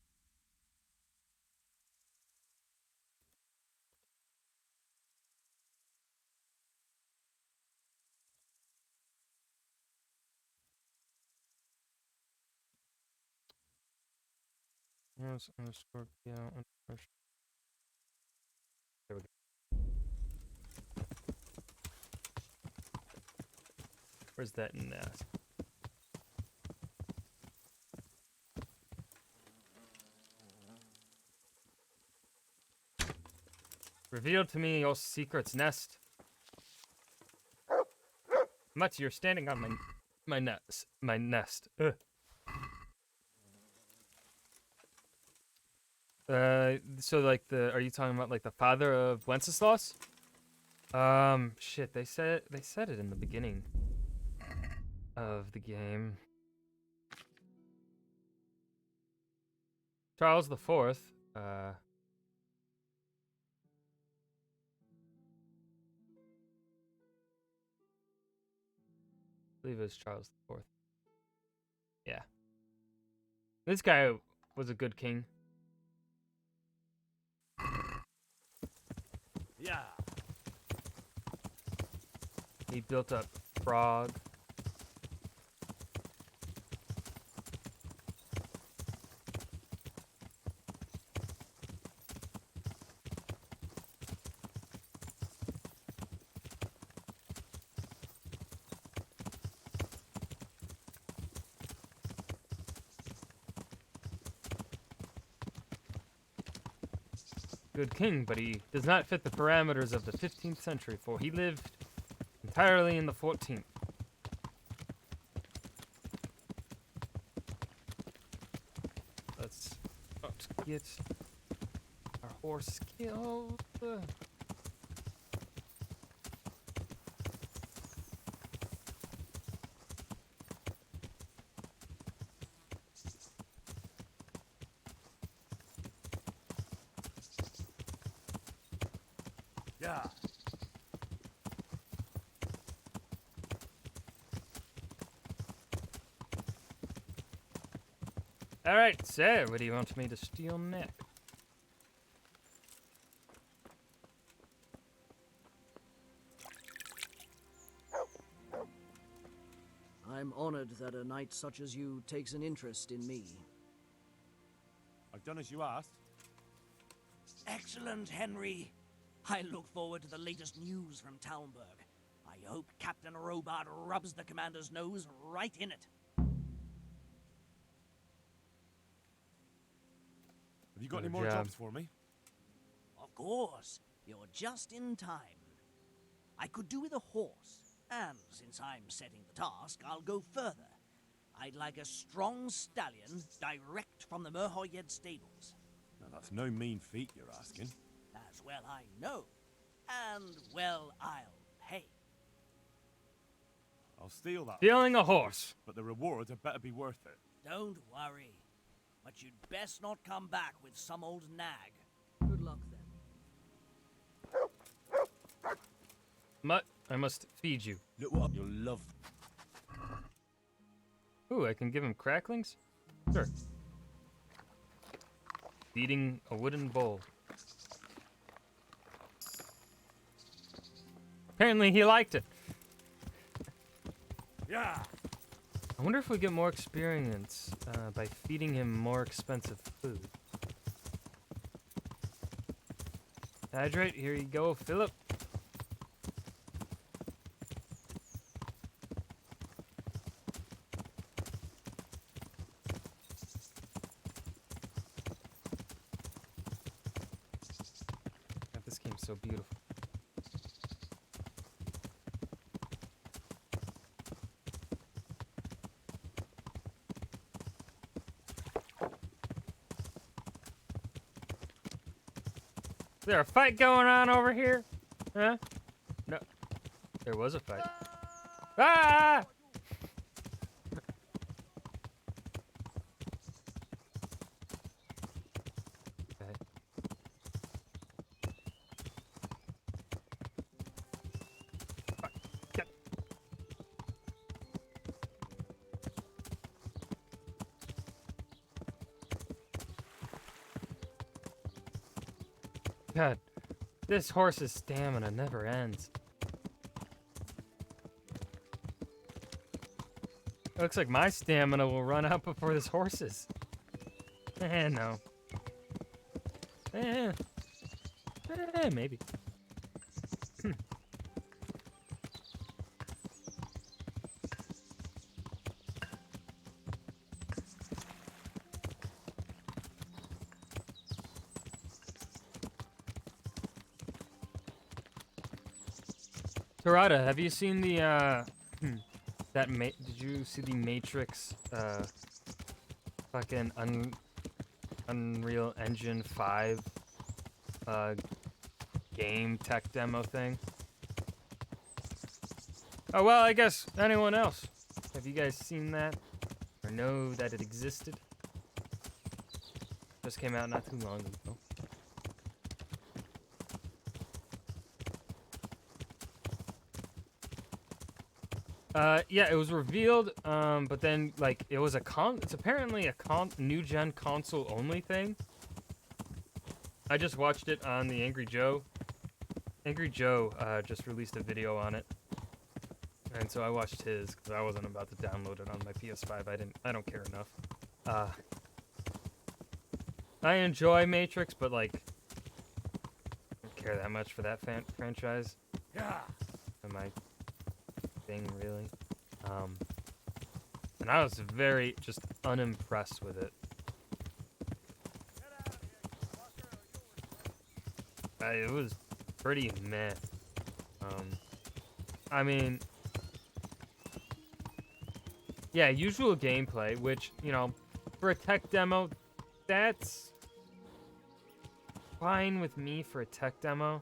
Yes, underscore PL underscore. There we go. Where's that nest? Reveal to me your secrets, Nest. Mutt, you're standing on my nest. Ugh. So like are you talking about like the father of Wenceslas? Shit, they said it in the beginning of the game. Charles the Fourth, I believe it was Charles the Fourth. Yeah. This guy was a good king. Yeah. He built up Prague. Good king, but he does not fit the parameters of the 15th century, for he lived entirely in the 14th. Let's not get our horse killed. Yeah. All right, so what do you want me to steal next? I'm honored that a knight such as you takes an interest in me. I've done as you asked. Excellent, Henry. I look forward to the latest news from Talmberg. I hope Captain Robart rubs the commander's nose right in it. Have you got any Good more job. jobs for me? Of course, you're just in time. I could do with a horse, and since I'm setting the task, I'll go further. I'd like a strong stallion direct from the Merhoyed stables. Now, that's no mean feat you're asking. As well I know, and well I'll pay. I'll steal that. Stealing a horse. But the rewards had better be worth it. Don't worry, but you'd best not come back with some old nag. Good luck then. Mutt, I must feed you. Look what you'll love. Ooh, I can give him cracklings? Sure. Feeding a wooden bowl. Apparently he liked it. Yeah. I wonder if we get more experience by feeding him more expensive food. Hydrate, here you go, Philip. God, this game's so beautiful. Is there a fight going on over here? Huh? No. There was a fight. Ah! Okay. Get. God, this horse's stamina never ends. Looks like my stamina will run out before this horse's. No. Maybe. Tarada, have you seen the did you see the Matrix fucking Unreal Engine 5 game tech demo thing? Oh well, I guess anyone else. Have you guys seen that or know that it existed? Just came out not too long ago. Yeah, it was revealed, but then, like, it was it's apparently a new gen console only thing. I just watched it on the Angry Joe. Angry Joe, just released a video on it. And so I watched his, because I wasn't about to download it on my PS5. I don't care enough. I enjoy Matrix, but, like, I don't care that much for that franchise. Yeah. Am I... thing, really. And I was very just unimpressed with it. It was pretty meh. I mean, yeah, usual gameplay, which, you know, for a tech demo, that's fine with me for a tech demo.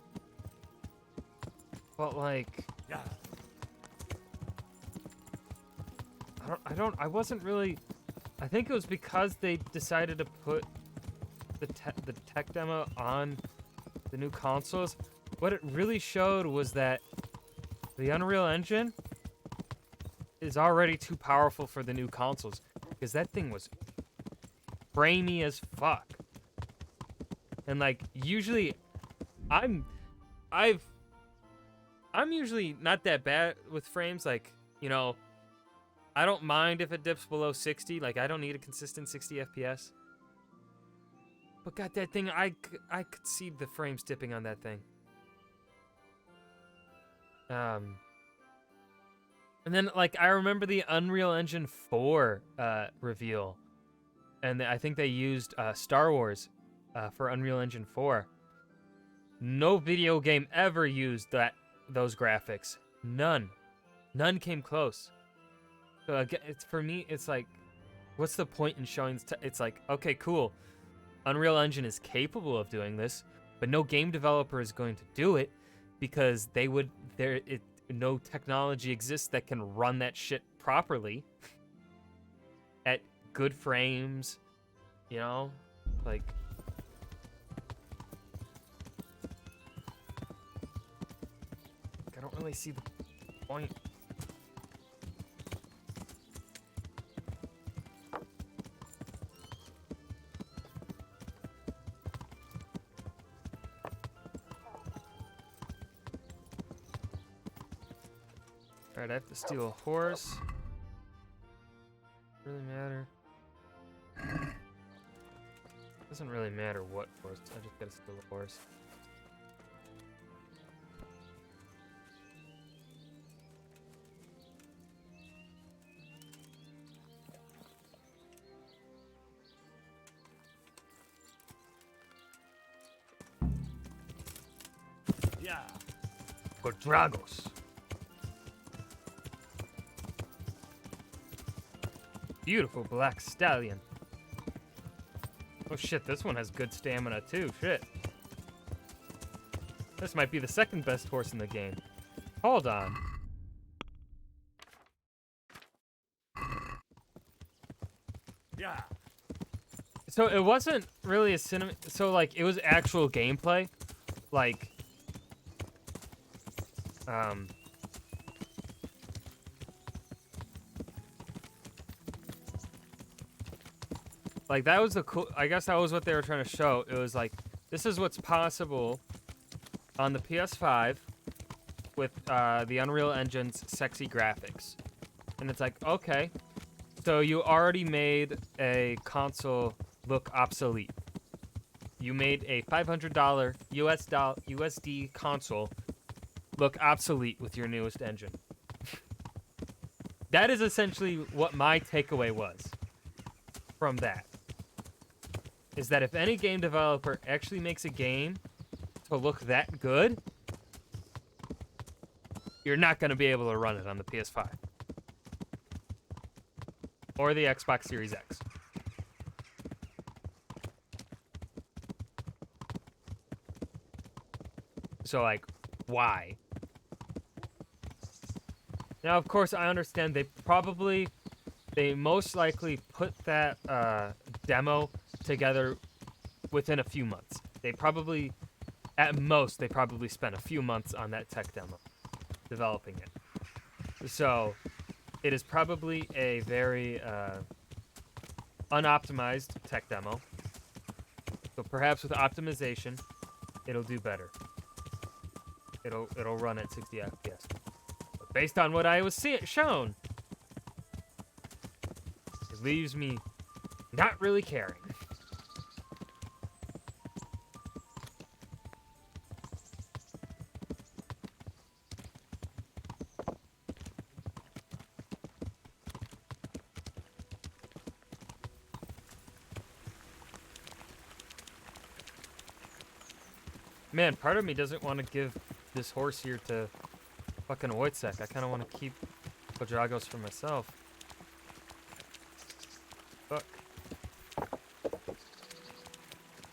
But, like, yeah. I wasn't really, I think it was because they decided to put the tech demo on the new consoles. What it really showed was that the Unreal Engine is already too powerful for the new consoles, because that thing was framey as fuck. And, like, usually I'm usually not that bad with frames, like, you know, I don't mind if it dips below 60. Like, I don't need a consistent 60 FPS. But God, that thing, I could see the frames dipping on that thing. And then, like, I remember the Unreal Engine 4 reveal. And I think they used Star Wars for Unreal Engine 4. No video game ever used those graphics. None came close. So again, for me, it's like, what's the point in showing? It's like, okay, cool. Unreal Engine is capable of doing this, but no game developer is going to do it because no technology exists that can run that shit properly at good frames, you know, like. I don't really see the point. Alright, I have to steal a horse. Really matter. Doesn't really matter what horse. I just gotta steal a horse. Yeah. For Dragos. Beautiful black stallion. Oh shit, this one has good stamina too. Shit. This might be the second best horse in the game. Hold on. Yeah. So it wasn't really a cinema. So like it was actual gameplay, like like that was the cool. I guess that was what they were trying to show. It was like this is what's possible on the PS5 with the Unreal Engine's sexy graphics, and it's like okay. So you already made a console look obsolete. You made a $500 USD console look obsolete with your newest engine. That is essentially what my takeaway was from that. Is that if any game developer actually makes a game to look that good, you're not going to be able to run it on the PS5. Or the Xbox Series X. So, like, why? Now, of course, I understand they most likely put that demo together within a few months. At most, they probably spent a few months on that tech demo, developing it. So, it is probably a very unoptimized tech demo. So perhaps with optimization, it'll do better. It'll run at 60 FPS. But based on what I was shown, it leaves me not really caring. Man, part of me doesn't want to give this horse here to fucking Wojciech. I kind of want to keep Kodragos for myself. Fuck.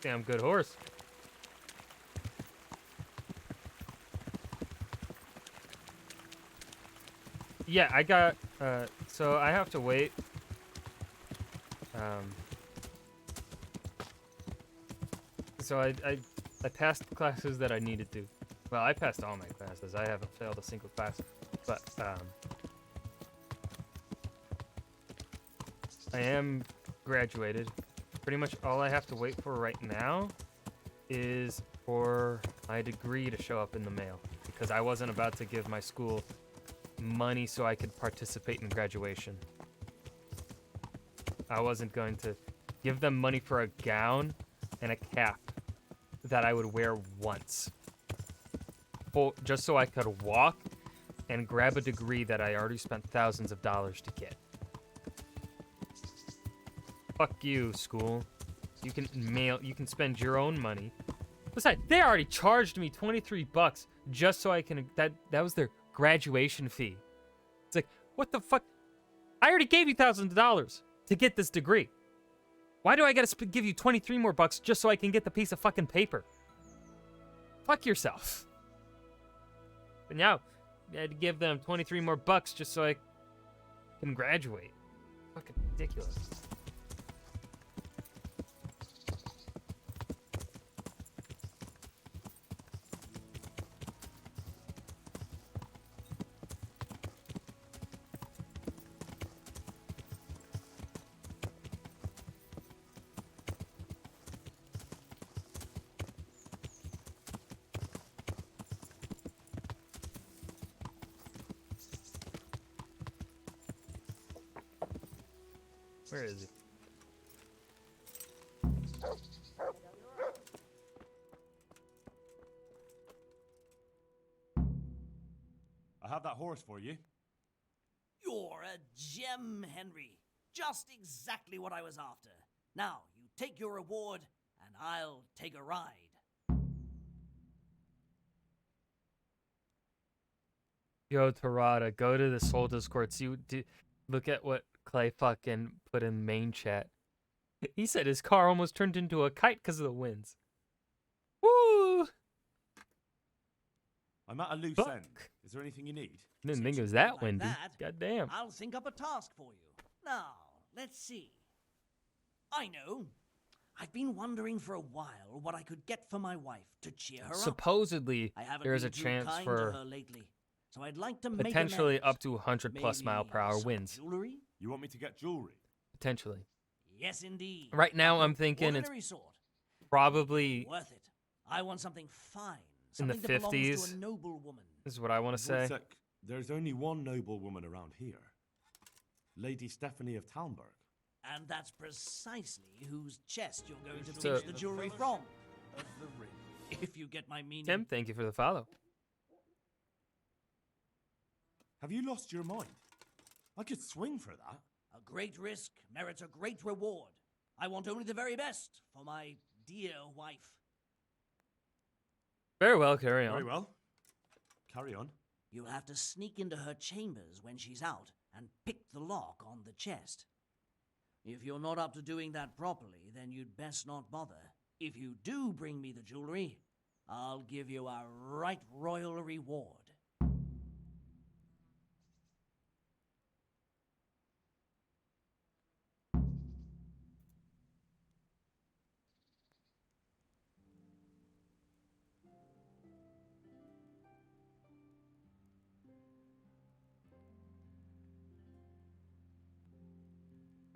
Damn good horse. Yeah, I got, so I have to wait. So I passed classes that I needed to. Well, I passed all my classes. I haven't failed a single class. But, I am graduated. Pretty much all I have to wait for right now is for my degree to show up in the mail. Because I wasn't about to give my school money so I could participate in graduation. I wasn't going to give them money for a gown and a cap that I would wear once. Just so I could walk and grab a degree that I already spent thousands of dollars to get. Fuck you, school. You can spend your own money. Besides, they already charged me $23 just so I can, that was their graduation fee. It's like, what the fuck? I already gave you thousands of dollars to get this degree. Why do I gotta give you 23 more bucks just so I can get the piece of fucking paper? Fuck yourself. But now, I had to give them 23 more bucks just so I can graduate. Fucking ridiculous. Where is he? I have that horse for you. You're a gem, Henry. Just exactly what I was after. Now, you take your reward, and I'll take a ride. Yo, Tarada, go to the Soul Discord. Look at what Clay fucking put in main chat. He said his car almost turned into a kite because of the winds. Woo! I'm at a loose Fuck. end. Is there anything you need? I didn't Since think it you was put that it like windy. that, God damn. I'll think up a task for you. Now, let's see. I know. I've been wondering for a while what I could get for my wife to cheer her up. Supposedly, I haven't there's a been too chance kind for to her lately, so I'd like to make potentially amends. up to 100 plus mile per hour Maybe some winds. Jewelry? You want me to get jewelry? Potentially. Yes, indeed. Right now, Of the I'm thinking it's ordinary sort. probably Worth it. I want something fine. in the Something that belongs 50s. to a noble woman. This is what I want to say. Wojciech, there's only one noble woman around here. Lady Stephanie of Talmberg. And that's precisely whose chest you're going to So- pinch the jewelry from. If you get my meaning. Tim, thank you for the follow. Have you lost your mind? I could swing for that. A great risk merits a great reward. I want only the very best for my dear wife. Very well, carry on. Very well. Carry on. You'll have to sneak into her chambers when she's out and pick the lock on the chest. If you're not up to doing that properly, then you'd best not bother. If you do bring me the jewelry, I'll give you a right royal reward.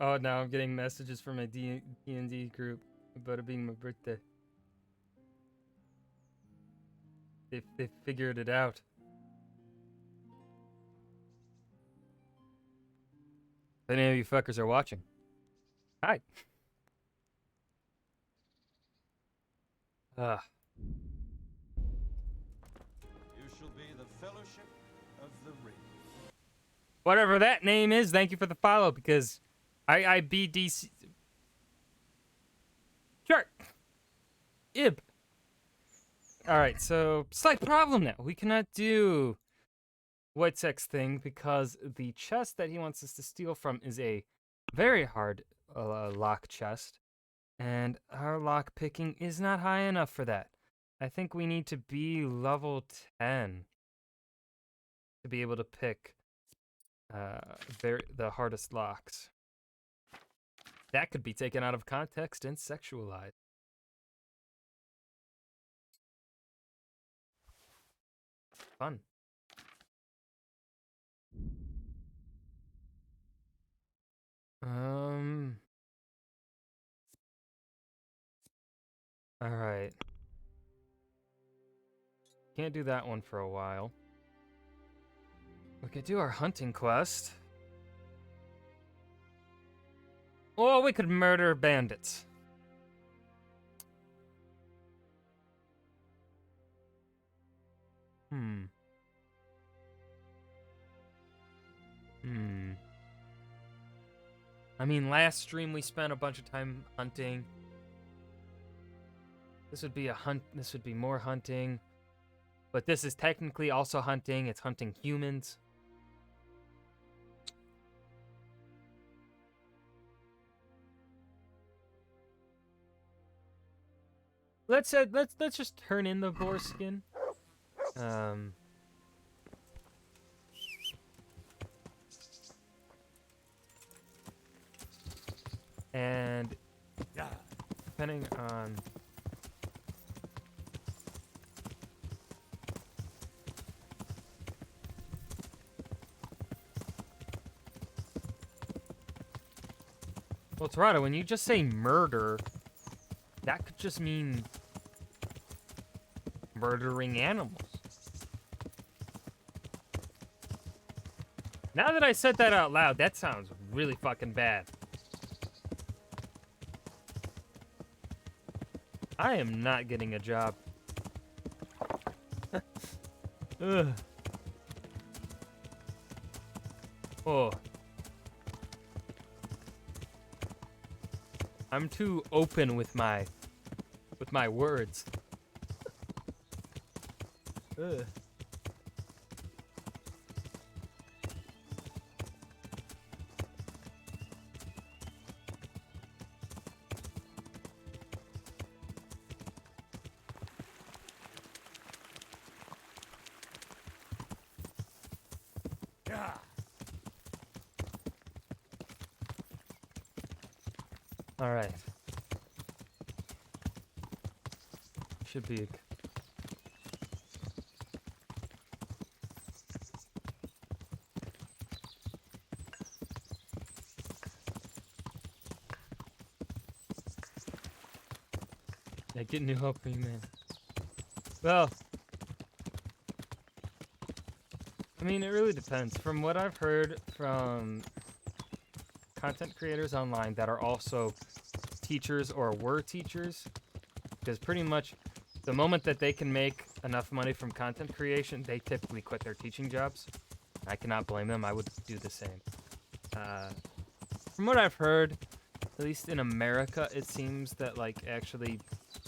Oh, now I'm getting messages from my D&D group about it being my birthday. They figured it out. If any of you fuckers are watching, hi. You shall be the Fellowship of the Ring. Whatever that name is, thank you for the follow, because IIBDC... Sure. Ib. Alright, so slight problem now. We cannot do Wojciech's thing because the chest that he wants us to steal from is a very hard lock chest. And our lock picking is not high enough for that. I think we need to be level 10 to be able to pick the hardest locks. That could be taken out of context and sexualized. Fun. All right. Can't do that one for a while. We could do our hunting quest. Or we could murder bandits. I mean, last stream we spent a bunch of time hunting. This would be a hunt. This would be more hunting. But this is technically also hunting. It's hunting humans. Let's just turn in the boar skin. And depending on well, Toronto, when you just say murder, that could just mean murdering animals. Now that I said that out loud, that sounds really fucking bad. I am not getting a job. Ugh. Oh. I'm too open with my words. Ugh. Yeah. All right. Should be. Yeah, get new help for you, man. Well, I mean, it really depends. From what I've heard from content creators online that are also teachers or were teachers, because pretty much the moment that they can make enough money from content creation, they typically quit their teaching jobs. I cannot blame them. I would do the same. From what I've heard, at least in America, it seems that like actually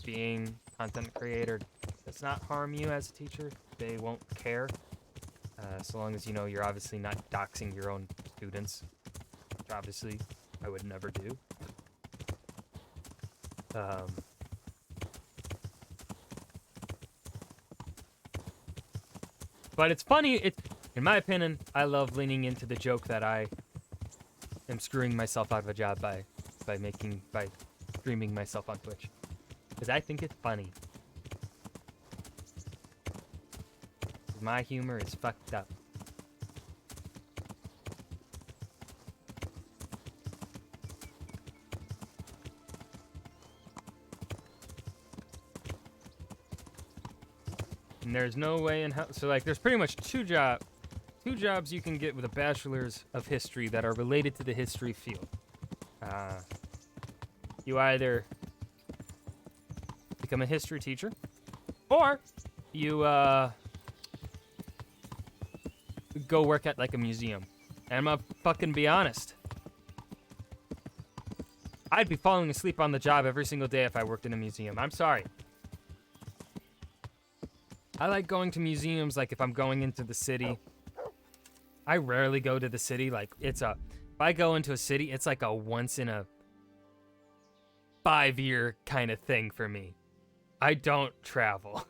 being content creator does not harm you as a teacher. They won't care. So long as you know you're obviously not doxing your own students, which obviously I would never do. But it's funny. In my opinion, I love leaning into the joke that I am screwing myself out of a job by streaming myself on Twitch, because I think it's funny. My humor is fucked up. And there's no way in hell. So like, there's pretty much two jobs you can get with a bachelor's of history that are related to the history field. You either become a history teacher, or you go work at like a museum. And I'm gonna fucking be honest. I'd be falling asleep on the job every single day if I worked in a museum. I'm sorry. I like going to museums like if I'm going into the city. I rarely go to the city. Like if I go into a city, it's like a once in a 5-year kind of thing for me. I don't travel.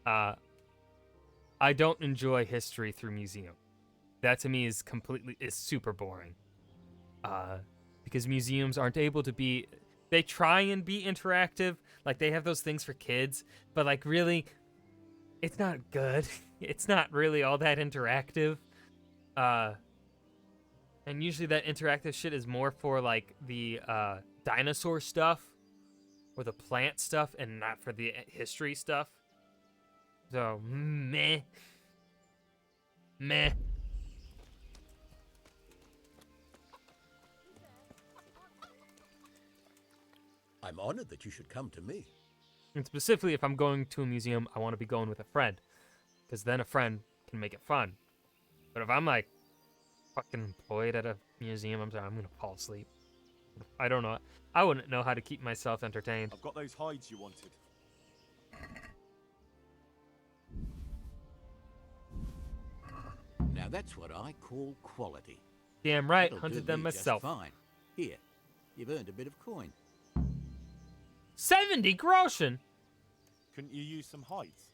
I don't enjoy history through museum. That to me is super boring. Because museums aren't able to be, they try and be interactive. Like they have those things for kids, but like really, it's not good. It's not really all that interactive. And usually that interactive shit is more for like the dinosaur stuff or the plant stuff and not for the history stuff. So, meh. I'm honored that you should come to me. And specifically, if I'm going to a museum, I want to be going with a friend. Because then a friend can make it fun. But if I'm like fucking employed at a museum, I'm sorry, I'm going to fall asleep. I don't know. I wouldn't know how to keep myself entertained. I've got those hides you wanted. Now that's what I call quality. Damn right, That'll hunted do them me just myself. fine. Here, you've earned a bit of coin. 70 groschen! Couldn't you use some hides?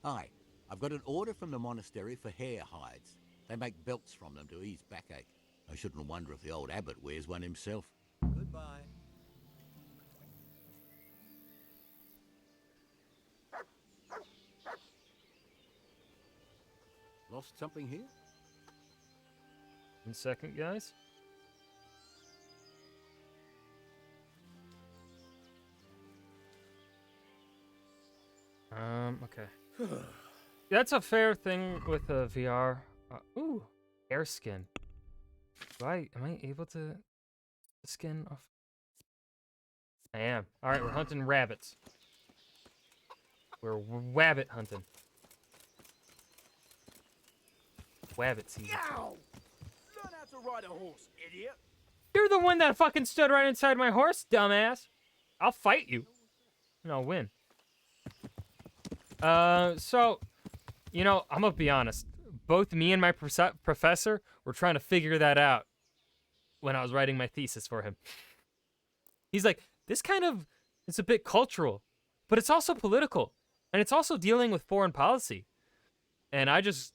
Aye, I've got an order from the monastery for hare hides. They make belts from them to ease backache. I shouldn't wonder if the old abbot wears one himself. Goodbye. Lost something here? 1 second, guys. Okay. That's a fair thing with a VR. Ooh, air skin. Am I able to skin off? I am. All right, we're hunting rabbits. We're wabbit hunting. Wabbit season. Yow! Learn how to ride a horse, idiot. You're the one that fucking stood right inside my horse, dumbass. I'll fight you. And I'll win. So, you know, I'm gonna be honest. Both me and my professor were trying to figure that out when I was writing my thesis for him. He's like, this kind of is a bit cultural, but it's also political, and it's also dealing with foreign policy. And I just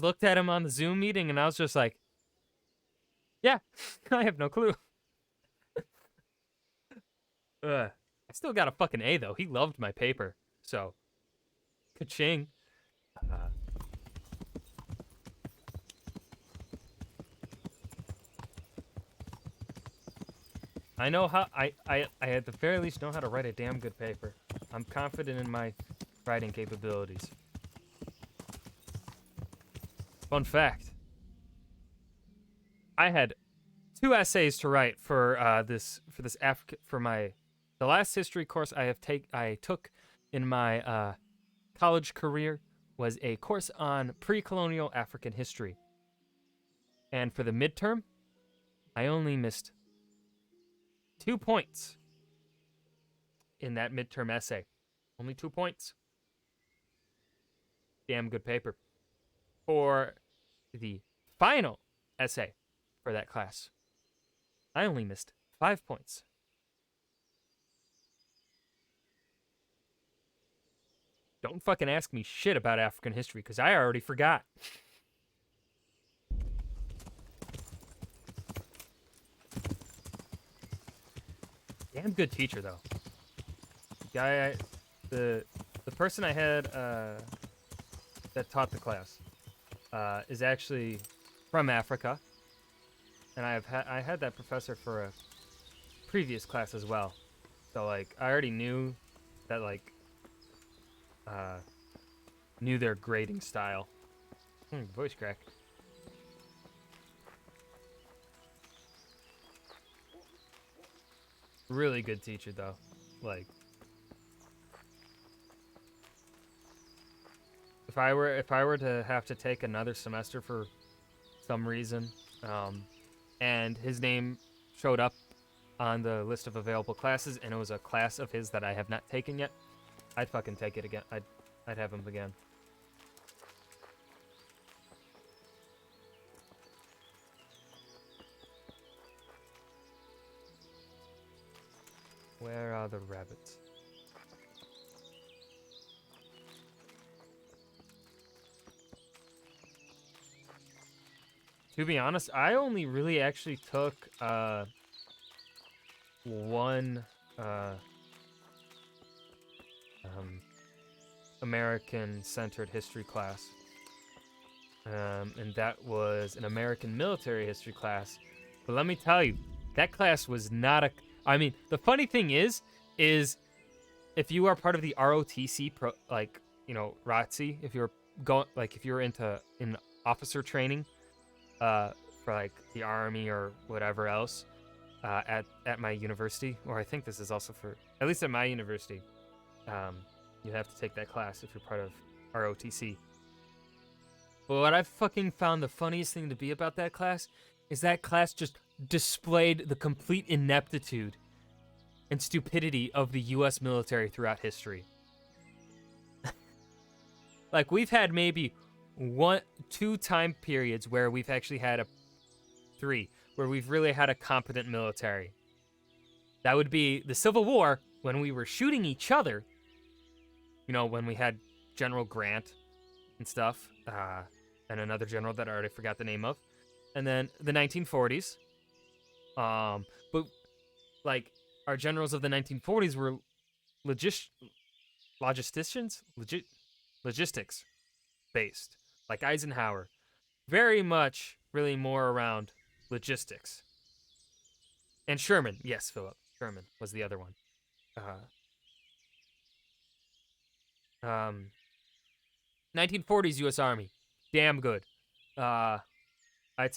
looked at him on the Zoom meeting, and I was just like, yeah, I have no clue. I still got a fucking A though. He loved my paper, so ka-ching. I know how I at the very least know how to write a damn good paper. I'm confident in my writing capabilities. Fun fact. I had 2 essays to write for the last history course I took in my college career was a course on pre-colonial African history. And for the midterm, I only missed 2 points in that midterm essay. Only 2 points. Damn good paper. For the final essay for that class, I only missed 5 points. Don't fucking ask me shit about African history, because I already forgot. Damn good teacher, though. The person I had that taught the class is actually from Africa, and I had that professor for a previous class as well. So like I already knew that knew their grading style. Voice crack. Really good teacher though. Like if I were to have to take another semester for some reason, and his name showed up on the list of available classes and it was a class of his that I have not taken yet, I'd fucking take it again. I'd have him again. Where are the rabbits? To be honest, I only really actually took one American-centered history class, and that was an American military history class. But let me tell you, that class was not a. I mean, the funny thing is if you are part of the ROTC, ROTC, if you're in officer training, for like the Army or whatever else, at my university, or I think this is also for, at least at my university, you have to take that class if you're part of ROTC. But what I've fucking found the funniest thing to be about that class is that class just displayed the complete ineptitude and stupidity of the U.S. military throughout history. Like, we've had maybe 2 time periods where we've actually had 3, where we've really had a competent military. That would be the Civil War, when we were shooting each other, when we had General Grant and stuff, and another general that I already forgot the name of, and then the 1940s. But like our generals of the 1940s were logistics based, like Eisenhower, very much really more around logistics. And Sherman, yes, Philip, Sherman was the other one. 1940s U.S. Army, damn good. I would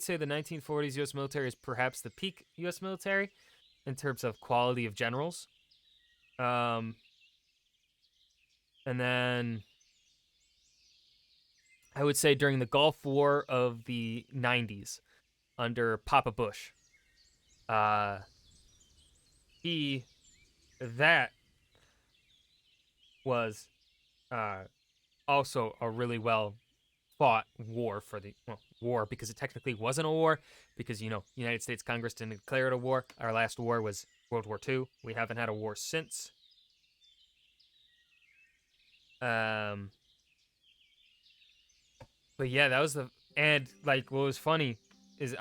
say the 1940s U.S. military is perhaps the peak U.S. military. in terms of quality of generals. And then I would say during the Gulf War of the 90s under Papa Bush, that was also a really well fought war for the war, because it technically wasn't a war, because United States Congress didn't declare it a war. Our last war was World War II. We haven't had a war since. But yeah, that was and like what was funny is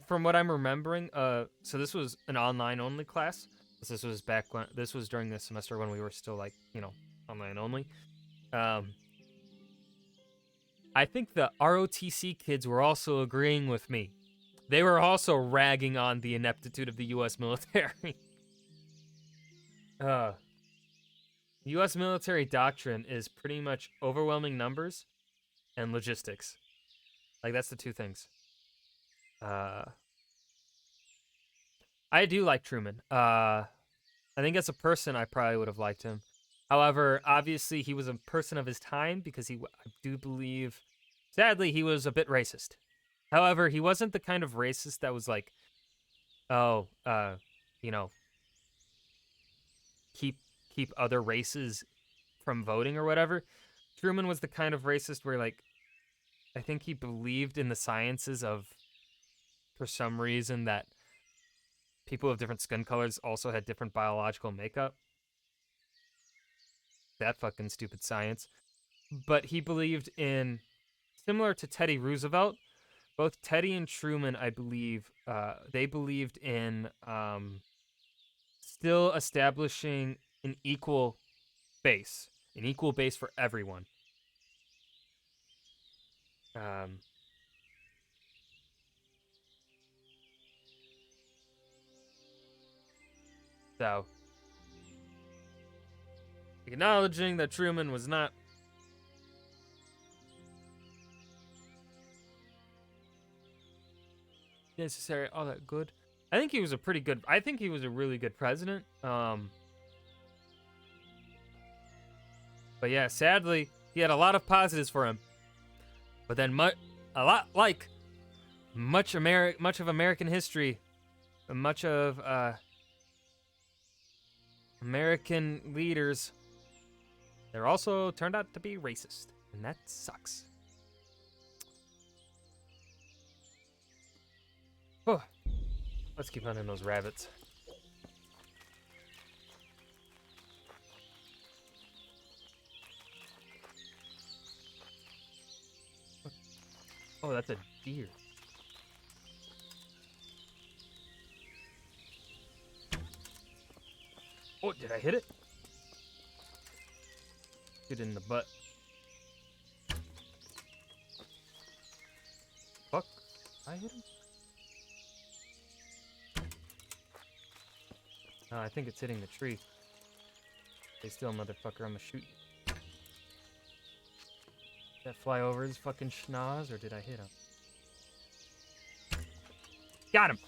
from what I'm remembering, so this was an online only class. This was during the semester when we were still online only. I think the ROTC kids were also agreeing with me. They were also ragging on the ineptitude of the U.S. military. U.S. military doctrine is pretty much overwhelming numbers and logistics. Like, that's the two things. I do like Truman. I think as a person, I probably would have liked him. However, obviously, he was a person of his time because I do believe, sadly, he was a bit racist. However, he wasn't the kind of racist that was like, keep other races from voting or whatever. Truman was the kind of racist where, like, I think he believed in the sciences of, for some reason, that people of different skin colors also had different biological makeup. That fucking stupid science. But he believed in, similar to Teddy Roosevelt, both Teddy and Truman, I believe, they believed in still establishing an equal base for everyone. So, acknowledging that Truman was not necessarily all that good. I think he was a really good president. But yeah, sadly, he had a lot of positives for him. But then much of American history, much of American leaders, they're also turned out to be racist, and that sucks. Oh, let's keep hunting those rabbits. Oh, that's a deer. Oh, did I hit it? Get in the butt. Fuck. I hit him? No, I think it's hitting the tree. Stay still, motherfucker. I'm gonna shoot you. Did that fly over his fucking schnoz, or did I hit him? Got him!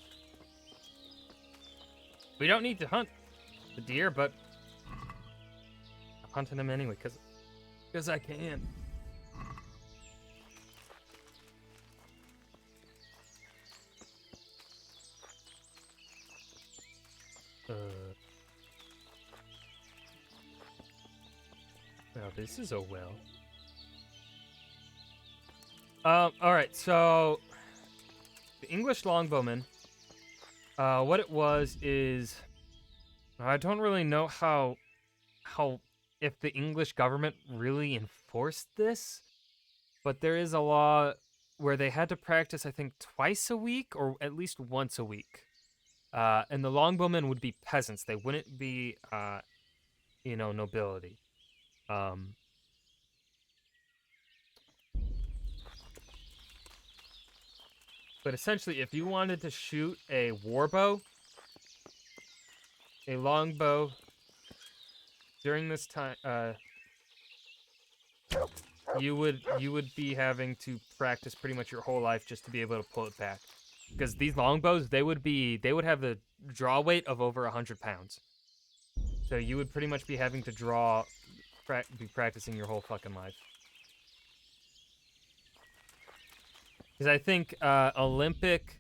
We don't need to hunt the deer, but I'm hunting them anyway, because I can. Well, this is a well. Alright, so the English longbowman, what it was is, I don't really know how if the English government really enforced this, but there is a law where they had to practice, I think, twice a week or at least once a week. And the longbowmen would be peasants. They wouldn't be, nobility. But essentially, if you wanted to shoot a warbow, a longbow, during this time, you would be having to practice pretty much your whole life just to be able to pull it back. because these longbows they would have the draw weight of over 100 pounds. So you would pretty much be having to be practicing your whole fucking life. Because I think Olympic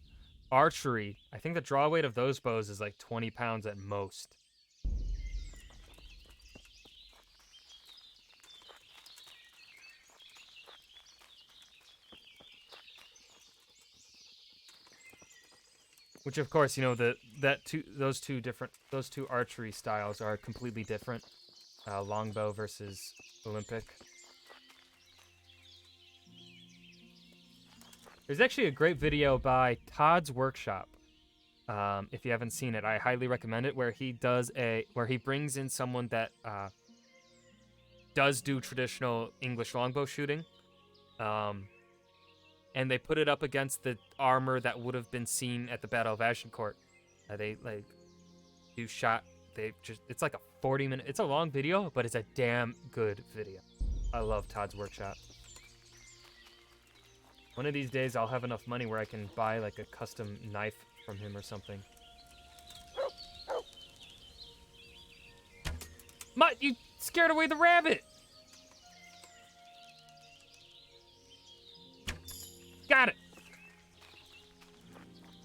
archery, I think the draw weight of those bows is like 20 pounds at most. Which of course, you know, those two archery styles are completely different. Longbow versus Olympic. There's actually a great video by Todd's Workshop. If you haven't seen it, I highly recommend it. Where he brings in someone that does do traditional English longbow shooting, and they put it up against the armor that would have been seen at the Battle of Agincourt. They like do shot. It's like a 40-minute. It's a long video, but it's a damn good video. I love Todd's Workshop. One of these days, I'll have enough money where I can buy like a custom knife from him or something. Mutt, you scared away the rabbit! Got it!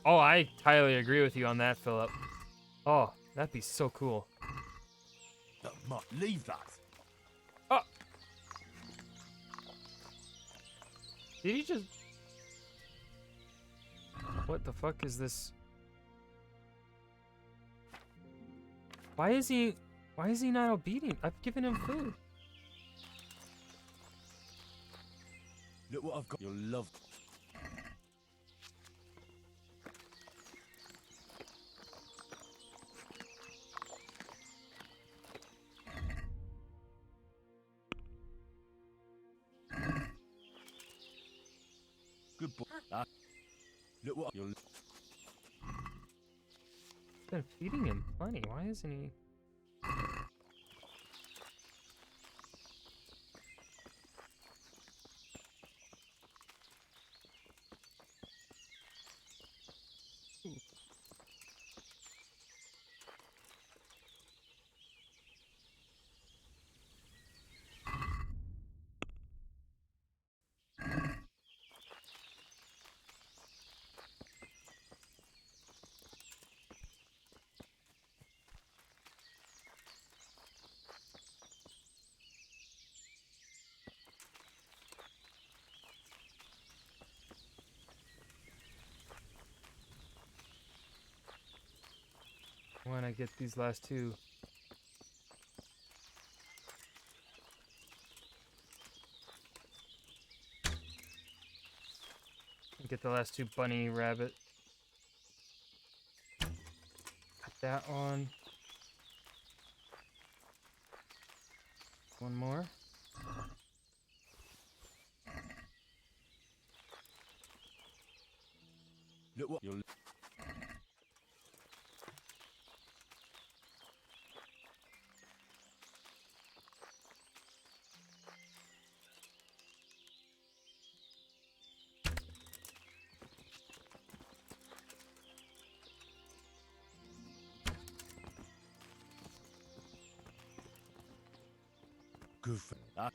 Oh, I entirely agree with you on that, Philip. Oh, that'd be so cool. Mutt, leave that. Oh! Did he just... What the fuck is this? Why is he not obedient? I've given him food. Look what I've got. You'll love. Good boy. Look what you'll. Been feeding him plenty. Why isn't he? When I get these last two. Get the last two bunny rabbit. Got that one. One more. Look what you'll. Good for that.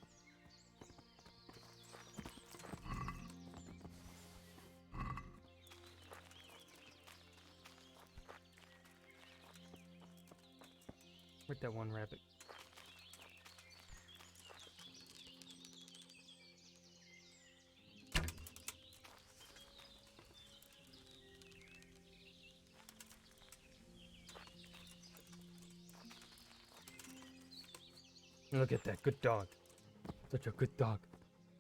Where'd that one rabbit? Look at that, good dog. Such a good dog.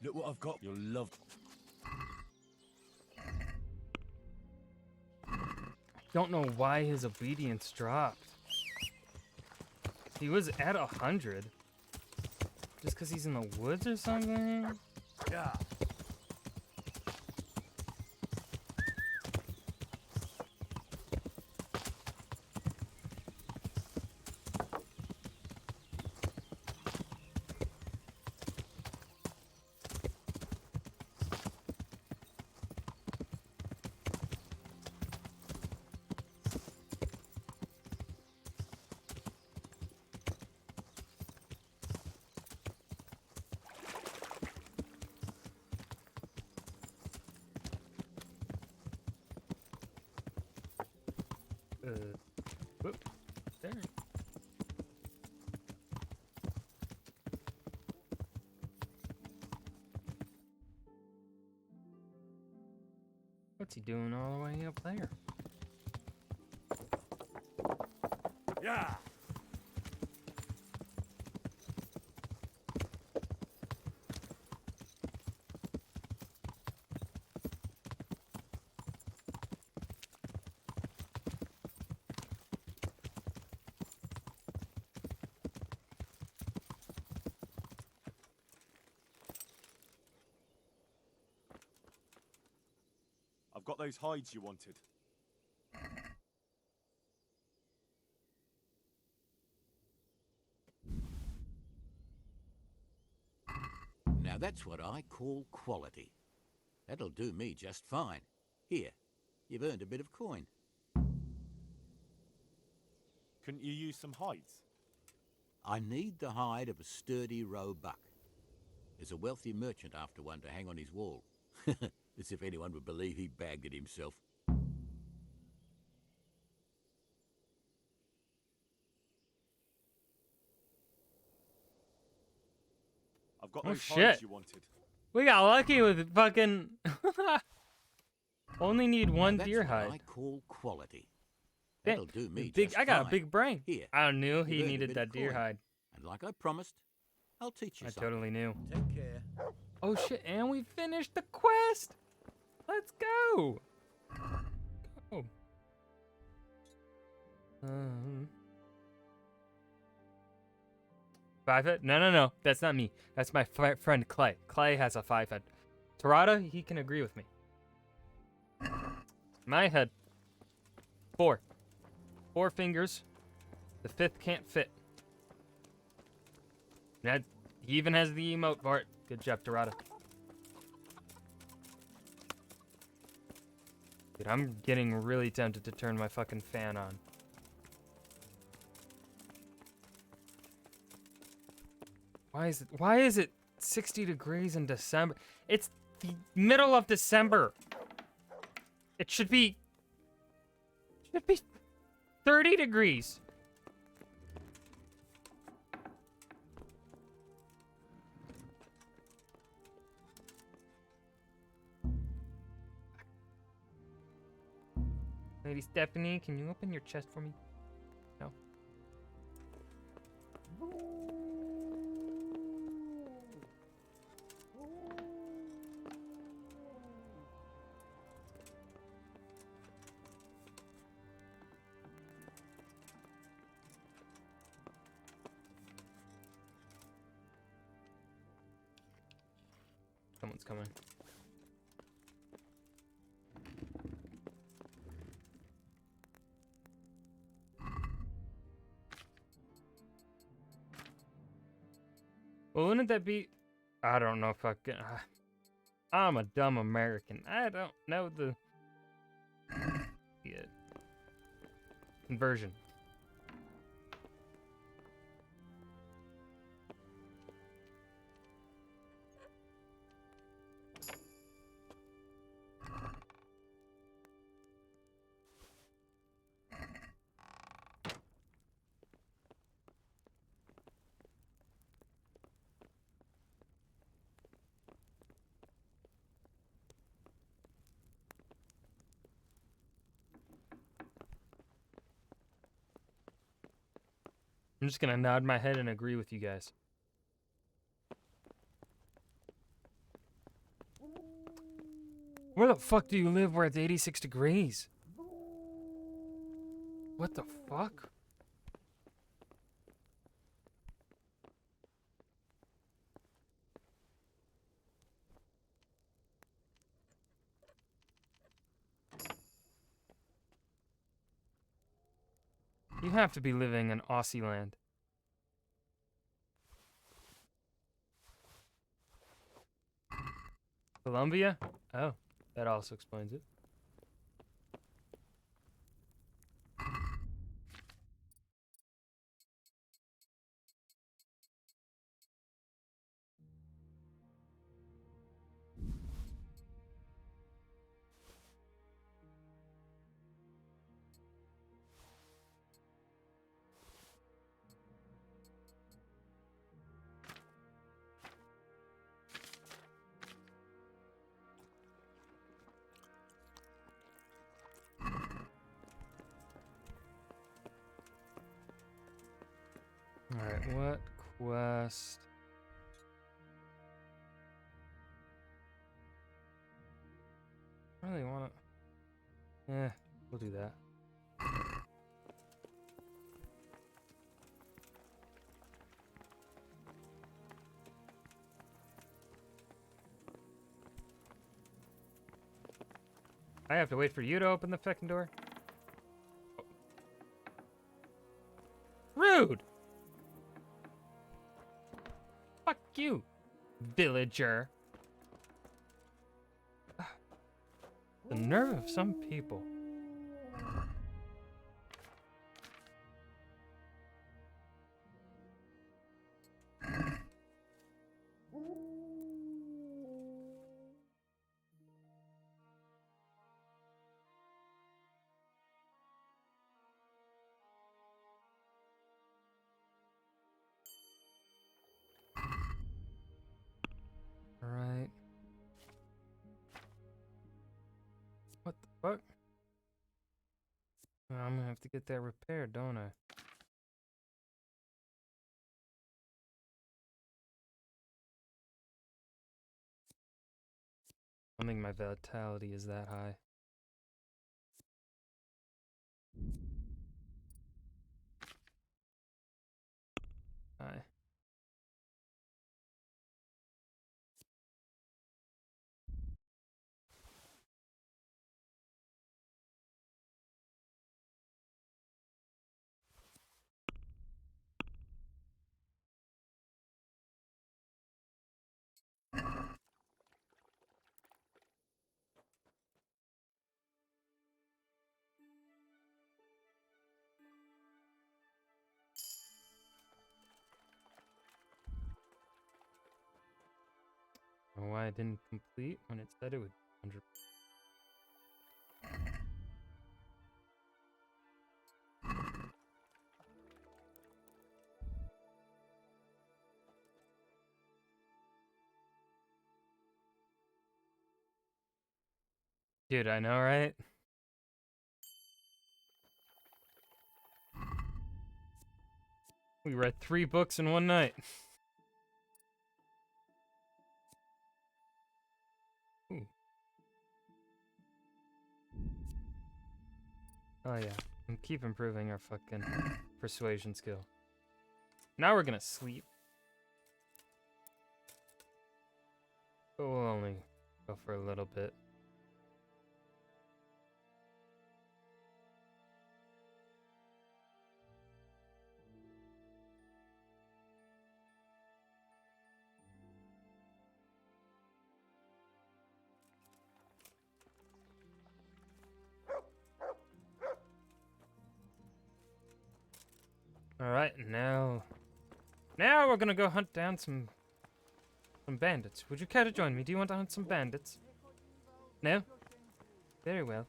Look what I've got. You'll love. Don't know why his obedience dropped. He was at 100. Just because he's in the woods or something? Yeah. Whoop. There. What's he doing all the way up there? Yeah. I've got those hides you wanted. Now that's what I call quality. That'll do me just fine. Here, you've earned a bit of coin. Couldn't you use some hides? I need the hide of a sturdy roe buck. There's a wealthy merchant after one to hang on his wall. As if anyone would believe he bagged it himself. I've got Oh, those shit. hides you wanted. We got lucky with fucking. Only need one Now deer that's what hide. I call quality. That'll do me Big. just I got a fine. big brain. Here, I knew you've he earned a needed bit that of deer coin. hide. And like I promised, I'll teach you I something. totally knew. Take care. Oh shit! And we finished the quest. Let's go. Go. Five head? No. That's not me. That's my friend Clay. Clay has a 5 head. Tarada, he can agree with me. My head. 4. 4 fingers. The 5th can't fit. That he even has the emote for it. Good job, Tarada. Dude, I'm getting really tempted to turn my fucking fan on. Why is it 60 degrees in December? It's the middle of December. It should be 30 degrees. Lady Stephanie, can you open your chest for me? No. Someone's coming. Well, wouldn't that be? I don't know if I can. I'm a dumb American. I don't know the conversion. I'm just gonna nod my head and agree with you guys. Where the fuck do you live where it's 86 degrees? What the fuck? You have to be living in Aussie land. Colombia? Oh, that also explains it. Alright, what quest? I really want to... Eh, we'll do that. I have to wait for you to open the fucking door? Rude! Fuck you, villager. The nerve of some people. Alright. What the fuck? Well, I'm gonna have to get that repaired, don't I? I don't think my vitality is that high. Hi. I don't know why I didn't complete when it said it would 100. Dude, I know, right? We read 3 books in one night. Ooh. Oh yeah, and keep improving our fucking persuasion skill. Now we're gonna sleep. But we'll only go for a little bit. Alright, now we're gonna go hunt down some bandits. Would you care to join me? Do you want to hunt some bandits? No? Very well.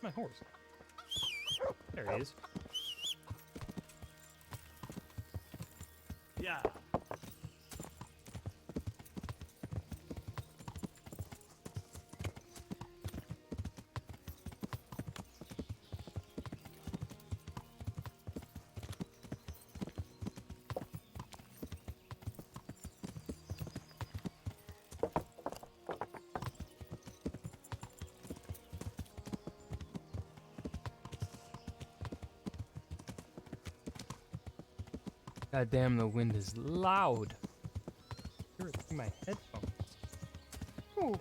My horse. There he is. Yeah. God damn, the wind is loud. Hear it through my headphones. Ooh.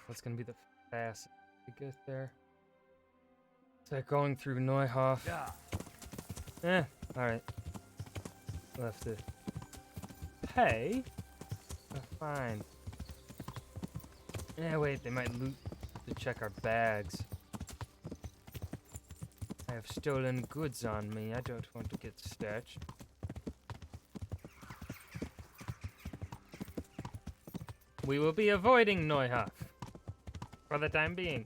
What's gonna be the fastest to get there? Is that going through Neuhof? Yeah. Alright. We'll have to pay. Oh, fine. Yeah, wait, they might loot to check our bags. I have stolen goods on me. I don't want to get snatched. We will be avoiding Neuhof for the time being.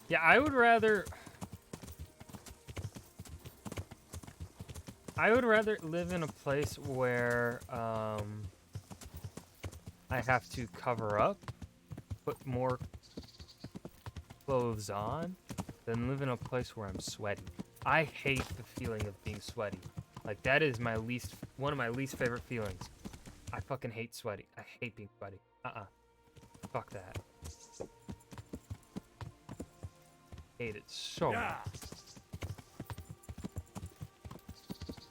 Yeah, I would rather live in a place where I have to cover up, put more clothes on, than live in a place where I'm sweaty. I hate the feeling of being sweaty. Like, that is one of my least favorite feelings. I fucking hate sweaty. I hate being sweaty. Fuck that. Hate it so much.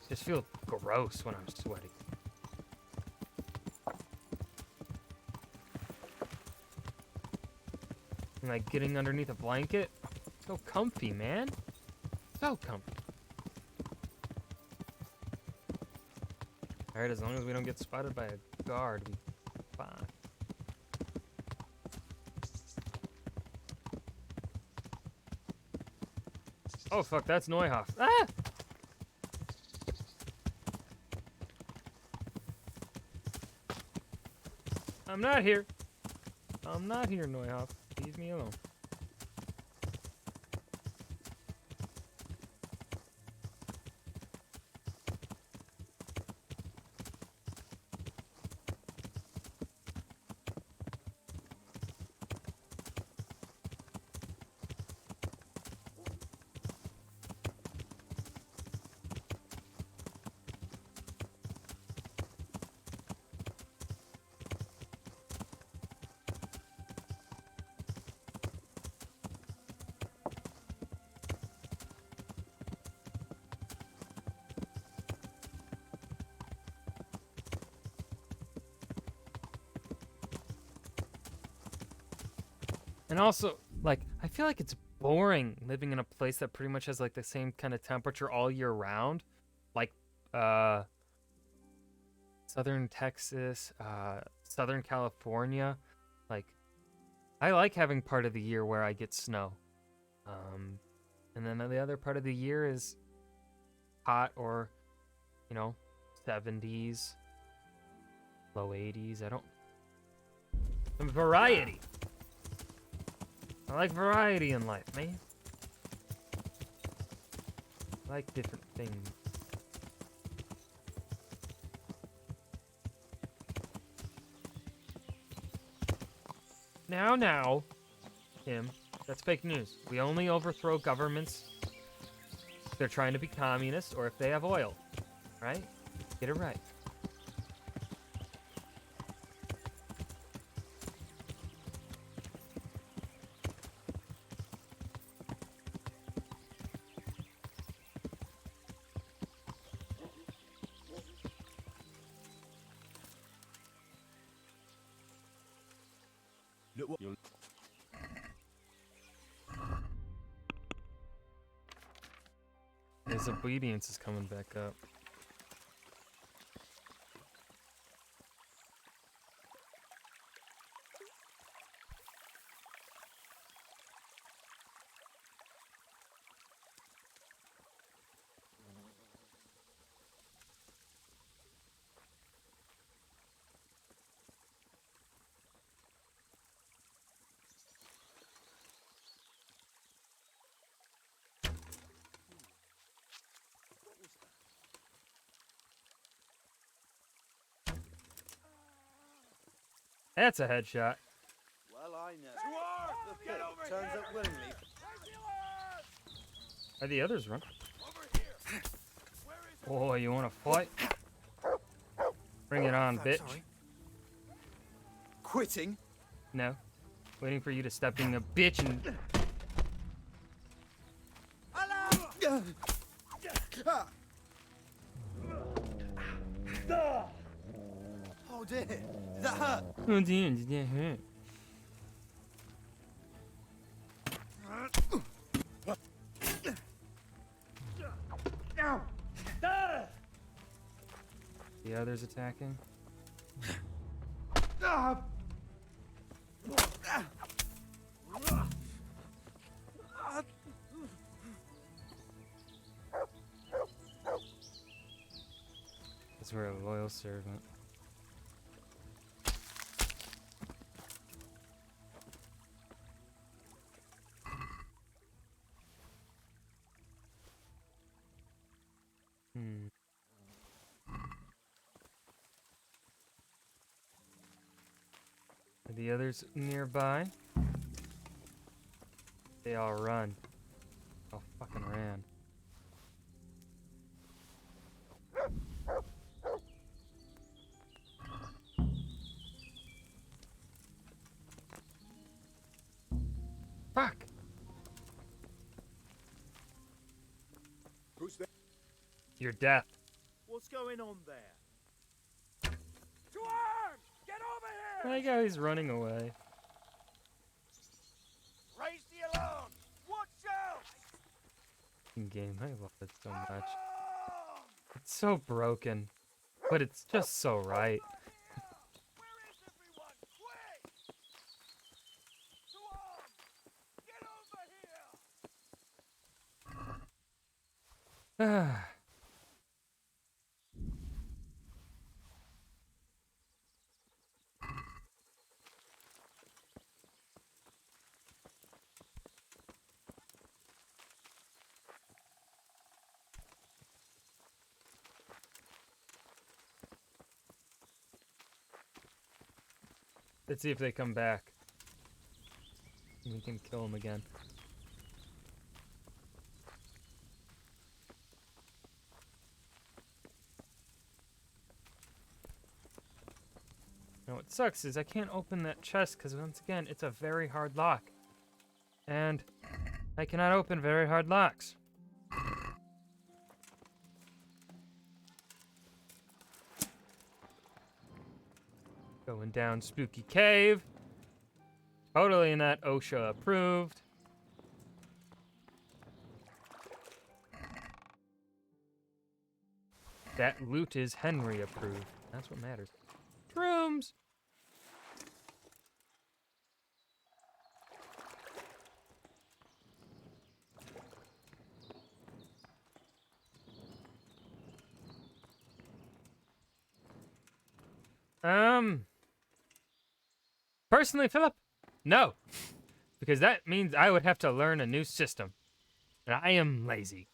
Just feel gross when I'm sweaty. And like getting underneath a blanket. So comfy, man. So comfy. Alright, as long as we don't get spotted by a guard, we fine. Oh fuck, that's Neuhof. Ah! I'm not here. I'm not here, Neuhof. Leave me alone. And also, like, I feel like it's boring living in a place that pretty much has like the same kind of temperature all year round. Like, Southern Texas, Southern California. Like, I like having part of the year where I get snow. And then the other part of the year is hot or, 70s, low 80s. Some variety. I like variety in life, man. I like different things. Now, Tim, that's fake news. We only overthrow governments if they're trying to be communist or if they have oil, right? Get it right. His obedience is coming back up. That's a headshot. Well, I know. The get over turns up willingly. Are the others run? Oh, you want to fight? Bring it on, bitch. Sorry. Quitting? No. Waiting for you to stop being a bitch and... Oh dear, did that hurt? Oh dear, did that hurt? The others attacking. Because we're a loyal servant. Are the others nearby? They all run. All fucking ran. Fuck! Who's there? Your death. What's going on there? To arms! Get over here! I like how he's running away. Raise the alarm! Watch out! In game, I love it so much. It's so broken, but it's just so right. Ah. Let's see if they come back. We can kill them again. Now what sucks is I can't open that chest because once again, it's a very hard lock. And I cannot open very hard locks. Going down Spooky Cave. Totally not OSHA approved. That loot is Henry approved. That's what matters. Rooms! Personally, Philip, no. Because that means I would have to learn a new system. And I am lazy.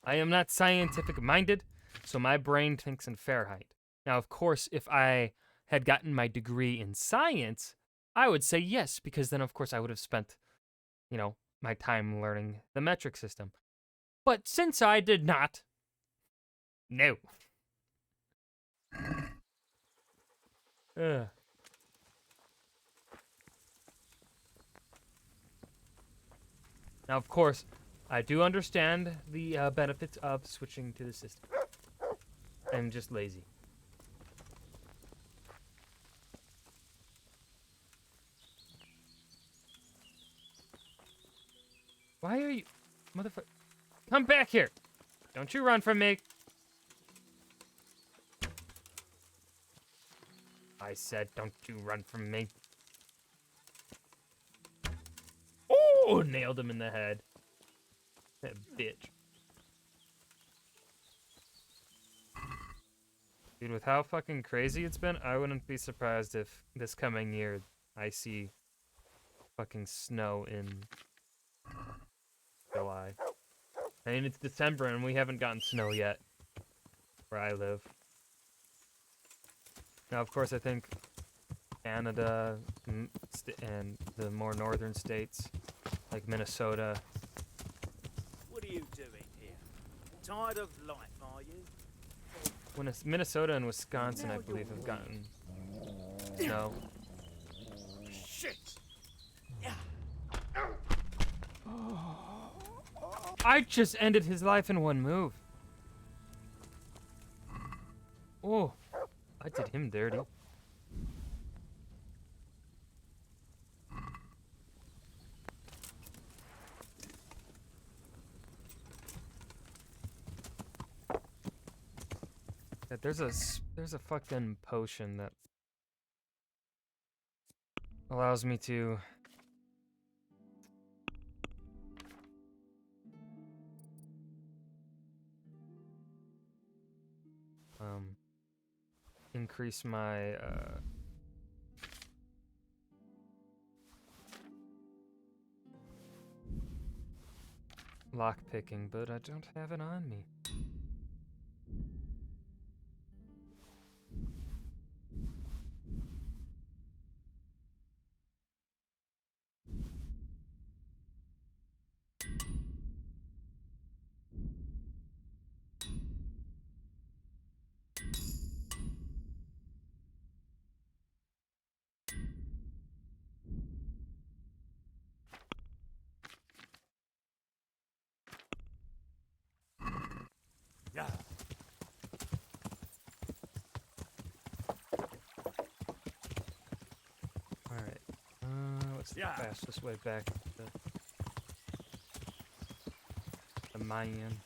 I am not scientific minded, so my brain thinks in Fahrenheit. Now, of course, if I had gotten my degree in science, I would say yes, because then, of course, I would have spent, you know, my time learning the metric system. But since I did not, no. Ugh. Now, of course, I do understand the benefits of switching to the system. I'm just lazy. Why are you... Motherfucker... Come back here! Don't you run from me! I said, don't you run from me. Oh, nailed him in the head. That bitch. Dude, with how fucking crazy it's been, I wouldn't be surprised if this coming year I see fucking snow in July. I mean, it's December and we haven't gotten snow yet where I live. Now, of course, I think Canada and the more northern states, like Minnesota. What are you doing here? Tired of life, are you? When it's Minnesota and Wisconsin, I believe, have gotten snow. Shit! I just ended his life in one move. Oh, I did him dirty. Yeah, there's a fucking potion that allows me to increase my lock picking, but I don't have it on me. Yeah. Alright. What's the fastest way back to the Mayan?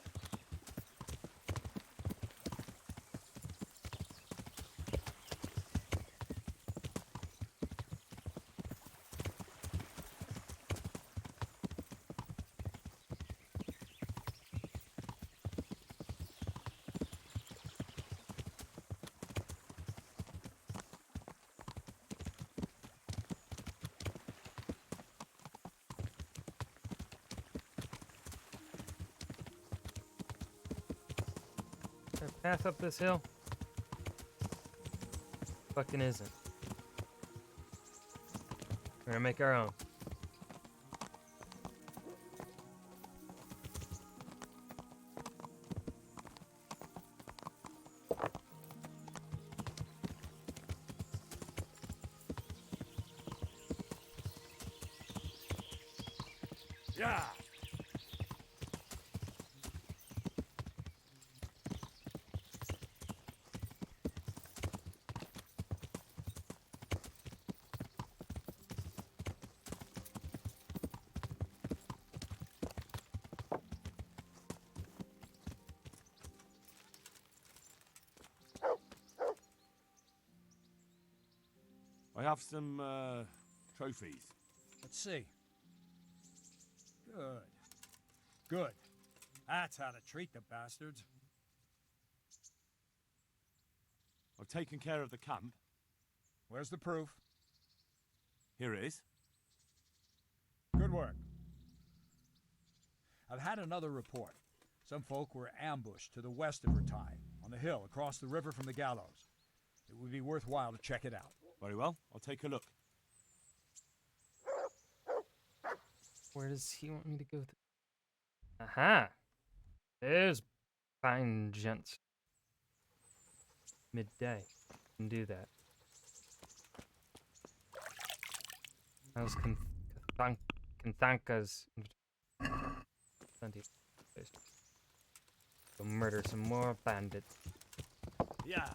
Is there a path up this hill? Fucking isn't. We're gonna make our own. Yeah. I have some trophies. Let's see. Good. Good. That's how to treat the bastards. I've taken care of the camp. Where's the proof? Here it is. Good work. I've had another report. Some folk were ambushed to the west of Ratai, on the hill across the river from the gallows. It would be worthwhile to check it out. Very well, I'll take a look. Where does he want me to go? Aha! There's fine gents. Midday. Can do that. How's Kanthanka's? Plenty of place to go murder some more bandits. Yeah.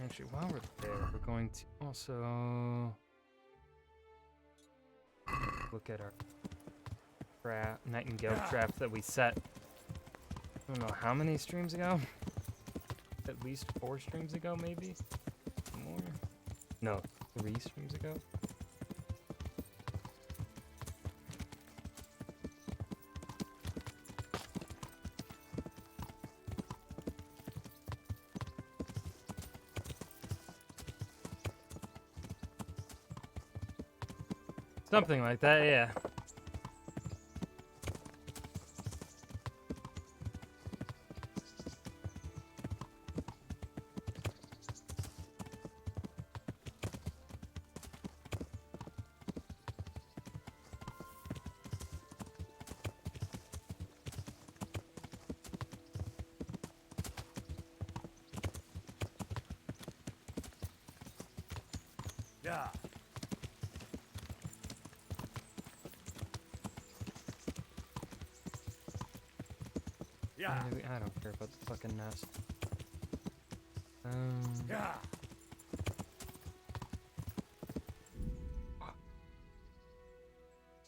Actually, while we're there, we're going to also look at our nightingale trap that we set. I don't know how many streams ago. At least 4 streams ago, maybe more. No, 3 streams ago. Something like that, yeah. Yeah. Yeah. I don't care about the fucking nest. Yeah.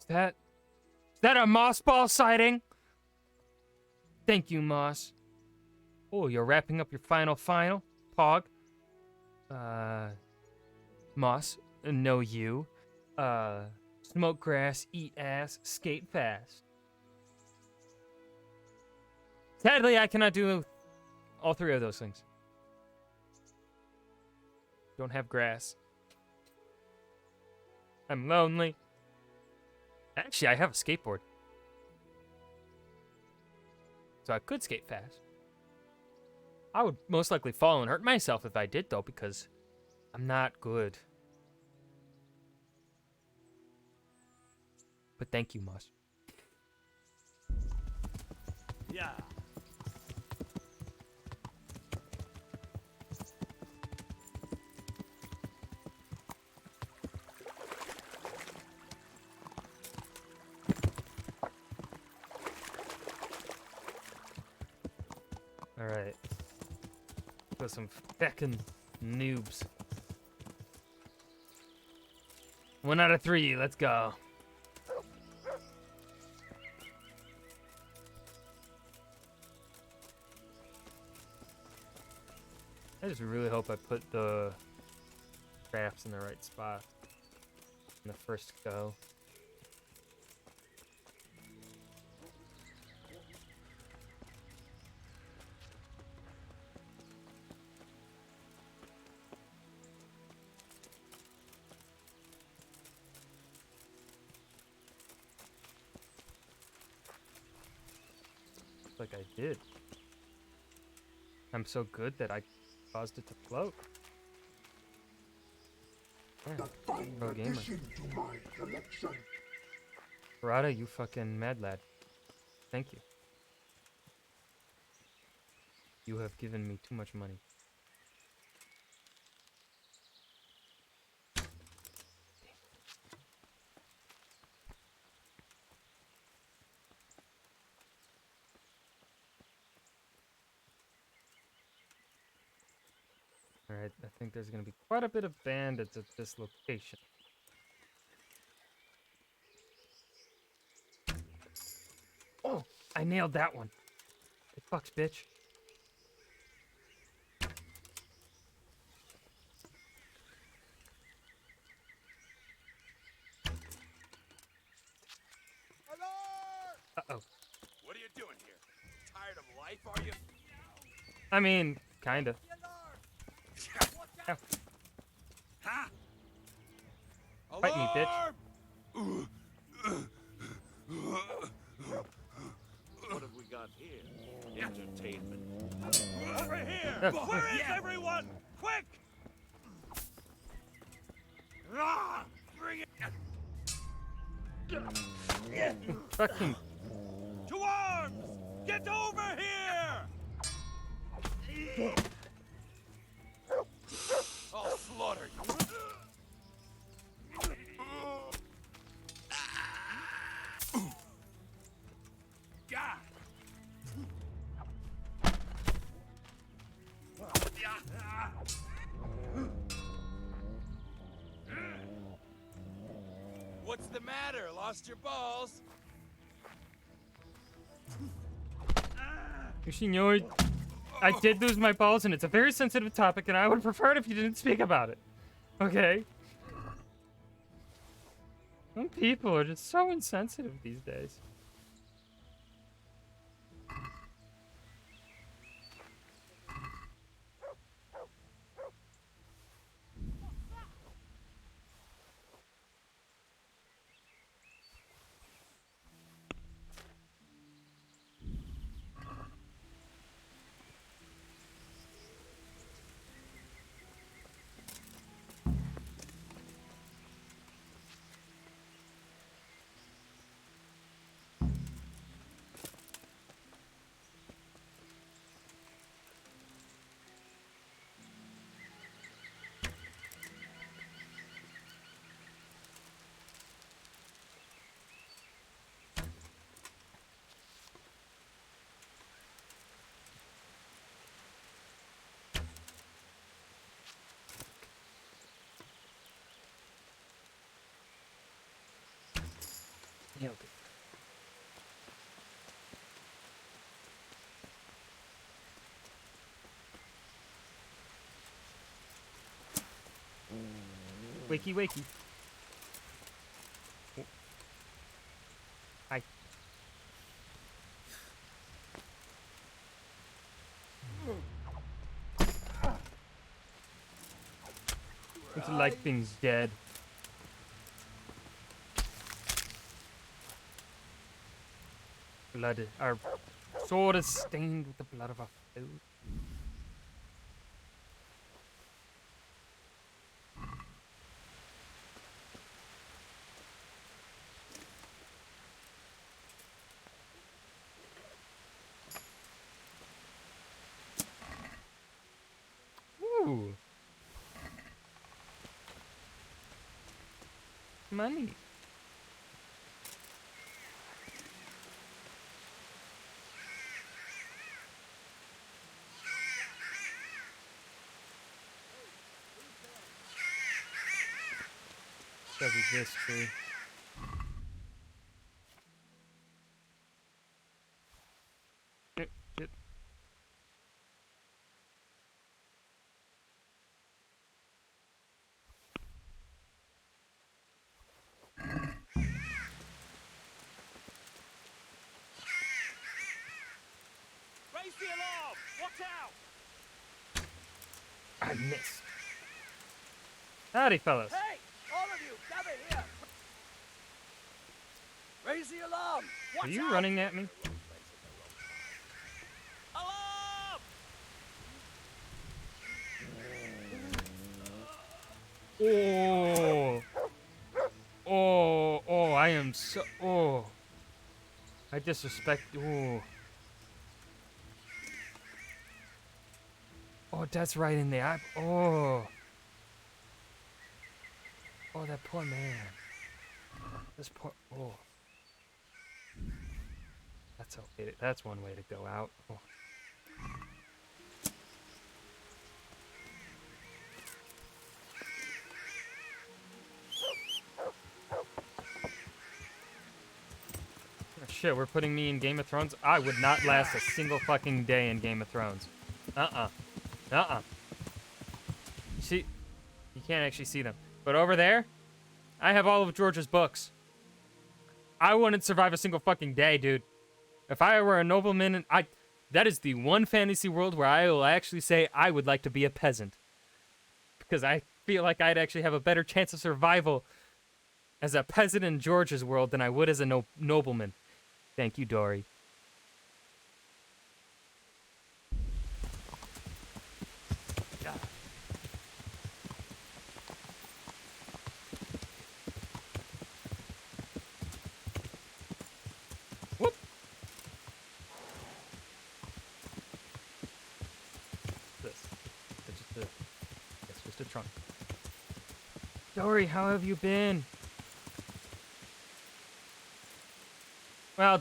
Is that a moss ball sighting? Thank you, Moss. Oh, you're wrapping up your final, Pog. Moss, no you. Smoke grass, eat ass, skate fast. Sadly, I cannot do all three of those things. Don't have grass. I'm lonely. Actually, I have a skateboard. So I could skate fast. I would most likely fall and hurt myself if I did, though, because I'm not good. But thank you, Moss. Yeah. Alright. Got some feckin' noobs. 1 out of 3, let's go. I just really hope I put the traps in the right spot in the first go. Like I did. I'm so good that I caused it to float. Yeah, pro gamer. Addition to my collection. Barada, you fucking mad lad. Thank you. You have given me too much money. Alright, I think there's gonna be quite a bit of bandits at this location. Oh, I nailed that one. It fucks, bitch. Uh-oh. What are you doing here? Tired of life, are you? I mean, kinda. Ow. Ha! Fight me, bitch. What have we got here? Entertainment. Over here! Where is everyone? Quick! Ah! Bring it! Fucking. To arms! Get over here! I'll slaughter you. God! What's the matter? Lost your balls? Senor, I did lose my balls, and it's a very sensitive topic, and I would prefer it if you didn't speak about it. Okay? Some people are just so insensitive these days. Nailed it. Wakey, wakey. Hi. It's like things dead. Blood. Our sword is stained with the blood of our food. Ooh. Money. That is this tree. Shit. Raise the alarm! Watch out! I missed. Howdy, fellas. Hey, all of you, gather here. Raise the alarm. Are you running at me? Alarm! Oh. Oh, I am so. Oh. I disrespect. Oh. Oh, that's right in there. Oh. Oh, that poor man. This poor. Oh. That's okay. That's one way to go out. Oh. Oh, shit, we're putting me in Game of Thrones? I would not last a single fucking day in Game of Thrones. See, you can't actually see them. But over there, I have all of George's books. I wouldn't survive a single fucking day, dude. If I were a nobleman, and that is the one fantasy world where I will actually say I would like to be a peasant. Because I feel like I'd actually have a better chance of survival as a peasant in George's world than I would as a nobleman. Thank you, Dory. God. Whoop. This. It's just a trunk. Dory, how have you been? Well,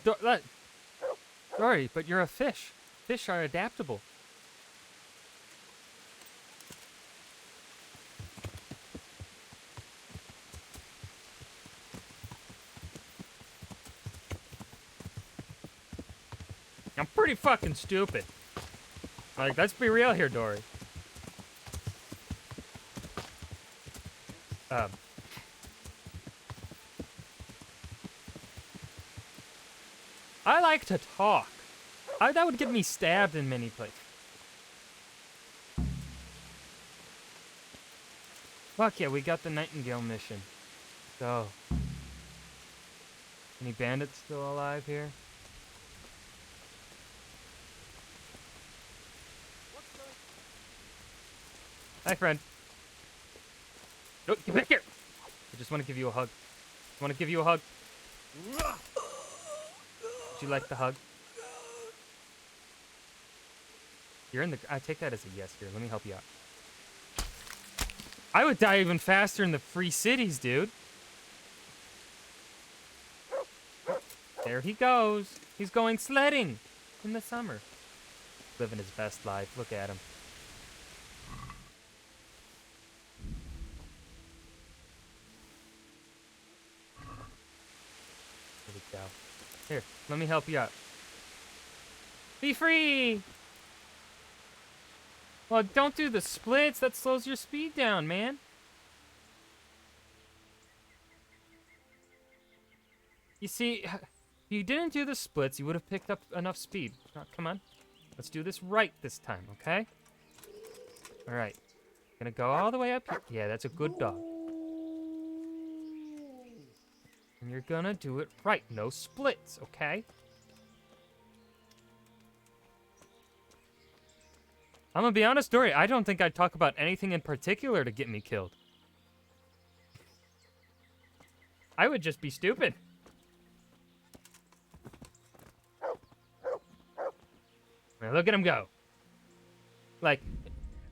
Dory, but you're a fish. Fish are adaptable. I'm pretty fucking stupid. Like, let's be real here, Dory. I like to talk. That would get me stabbed in many places. Fuck yeah, we got the Nightingale mission. So, any bandits still alive here? Hi, friend. No, get back here! I just want to give you a hug. I want to give you a hug. Would you like the hug? You're in the. I take that as a yes here. Let me help you out. I would die even faster in the free cities, dude. There he goes. He's going sledding in the summer. Living his best life. Look at him. Here, let me help you out. Be free! Well, don't do the splits. That slows your speed down, man. You see, if you didn't do the splits, you would have picked up enough speed. Oh, come on. Let's do this right this time, okay? All right. Gonna go all the way up here. Yeah, that's a good dog. And you're gonna do it right. No splits, okay? I'm gonna be honest, Dory, I don't think I'd talk about anything in particular to get me killed. I would just be stupid. Now look at him go. Like,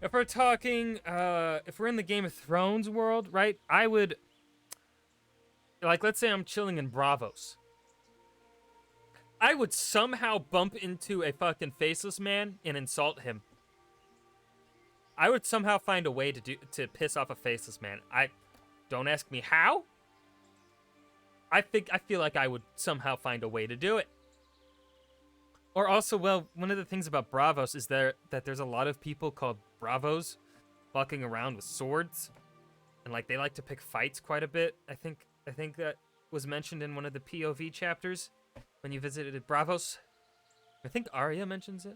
if we're talking, if we're in the Game of Thrones world, right? I would, like, let's say I'm chilling in Bravos. I would somehow bump into a fucking faceless man and insult him. I would somehow find a way to piss off a faceless man. Don't ask me how. I feel like I would somehow find a way to do it. Or also, well, one of the things about Bravos is that there's a lot of people called Bravos walking around with swords, and like they like to pick fights quite a bit. I think that was mentioned in one of the POV chapters when you visited Bravos. I think Arya mentions it.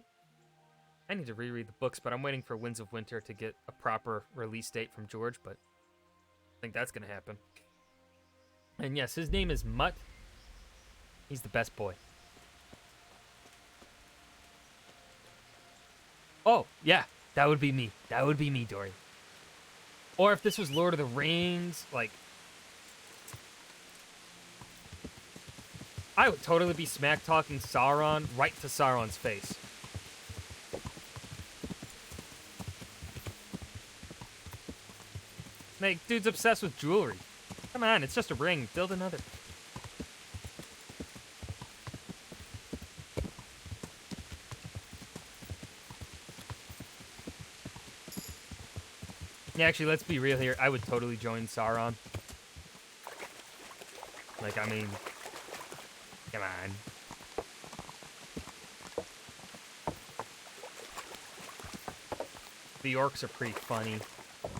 I need to reread the books, but I'm waiting for Winds of Winter to get a proper release date from George, but I think that's gonna happen. And yes, his name is Mutt. He's the best boy. Oh, yeah, that would be me. That would be me, Dory. Or if this was Lord of the Rings, like, I would totally be smack-talking Sauron right to Sauron's face. Like, dude's obsessed with jewelry. Come on, it's just a ring. Build another. Yeah, actually, let's be real here. I would totally join Sauron. Like, I mean, come on. The orcs are pretty funny,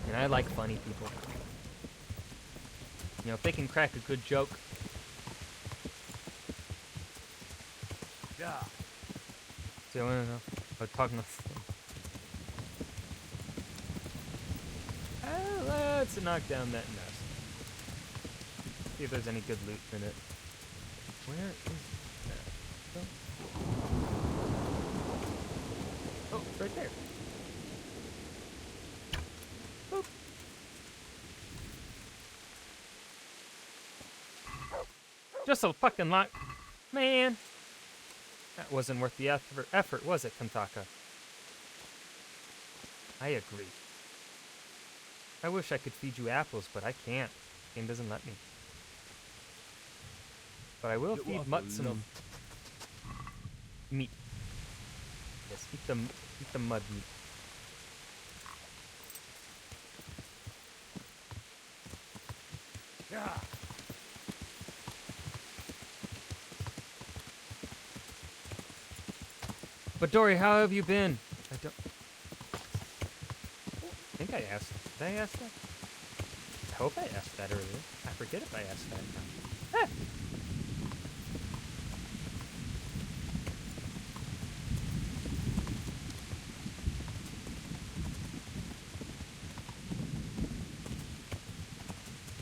and I like funny people. You know, if they can crack a good joke. Yeah. See, I want to know. I'm talking to... Let's knock down that nest. See if there's any good loot in it. Where is that? Oh, it's right there. Boop. Just a fucking lot. Man. That wasn't worth the effort, was it, Kantaka? I agree. I wish I could feed you apples, but I can't. The game doesn't let me. But I will feed Mutt some meat. Yes, eat the mud meat. Yeah. But Dory, how have you been? I think I asked. Did I ask that? I hope I asked that earlier. I forget if I asked that now. Ah.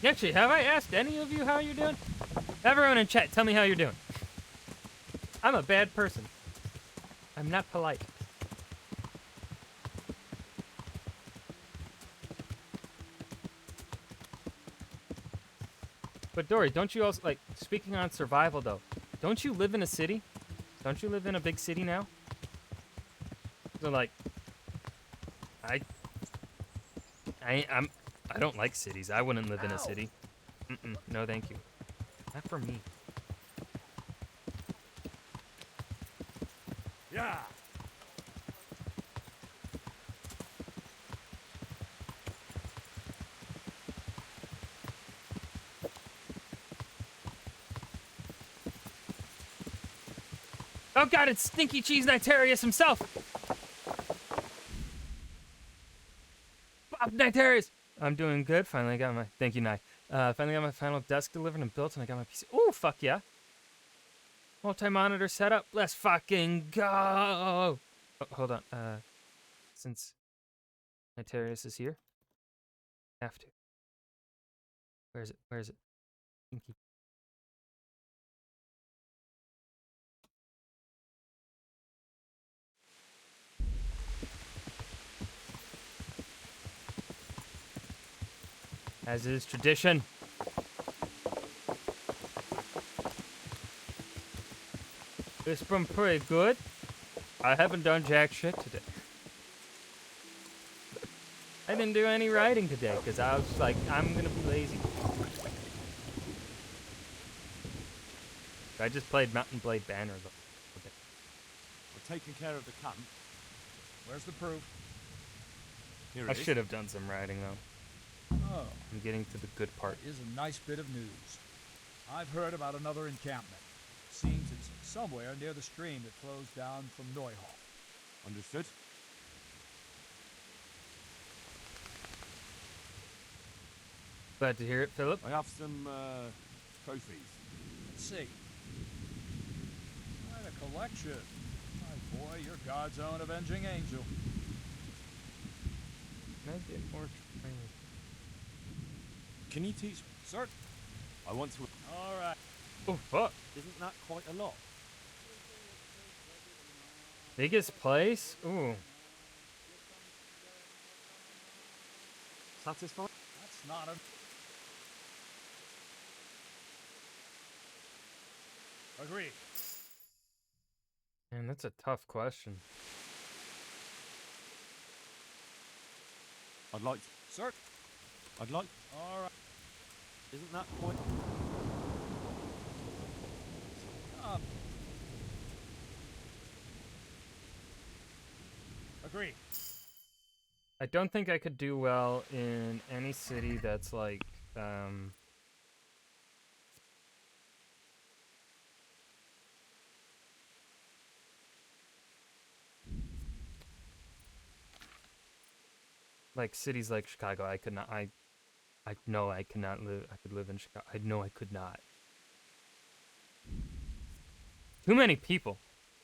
Actually, have I asked any of you how you're doing? Everyone in chat, tell me how you're doing. I'm a bad person. I'm not polite. But Dory, don't you also, like, speaking on survival though, don't you live in a city? Don't you live in a big city now? So like, I don't like cities. I wouldn't live in a city. No, thank you. Not for me. Yeah. Oh god, it's Stinky Cheese Nitarius himself! Bob Nitarius! I'm doing good. Finally got my... Thank you, Nye. Finally got my final desk delivered and built, and I got my PC. Ooh, fuck yeah. Multi-monitor setup. Let's fucking go! Oh, hold on. Since Nitarius is here, have to. Where is it? Where is it? Stinky. As is tradition. It's been pretty good. I haven't done jack shit today. I didn't do any writing today because I was like, I'm gonna be lazy. I just played Mountain Blade Banner though. We're taking care of the camp. Where's the proof? Here it I is. should have done some writing though. Oh. I'm getting to the good part. That is a nice bit of news. I've heard about another encampment. Seems it's somewhere near the stream that flows down from Neuhof. Understood. Glad to hear it, Philip. I have some trophies. Let's see. Quite a collection. My boy, you're God's own avenging angel. Can I get more training? Can you teach? Sir? I want to. All right. Oh, fuck. Isn't that quite a lot? Biggest place? Ooh. Satisfied? That's not a... Agreed. Man, that's a tough question. I'd like to. Sir? I'd like. All right. Isn't that quite? Agreed. I don't think I could do well in any city that's like, like cities like Chicago. I could not. I know I cannot live. I could live in Chicago. I know I could not. Too many people.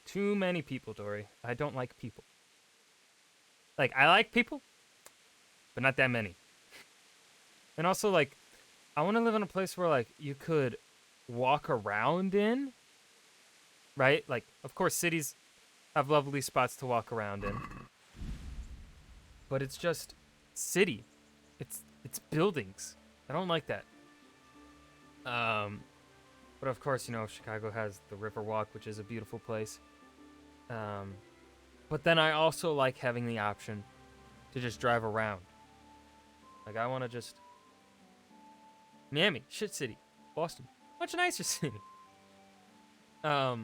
Too many people, Dory. I don't like people. Like, I like people, but not that many. And also, like, I want to live in a place where, like, you could walk around in, right? Like, of course, cities have lovely spots to walk around in. But it's just city. It's buildings. I don't like that. But of course, you know, Chicago has the Riverwalk, which is a beautiful place. But then I also like having the option to just drive around. Like, I want to just... Miami, shit city. Boston, much nicer city. Yeah,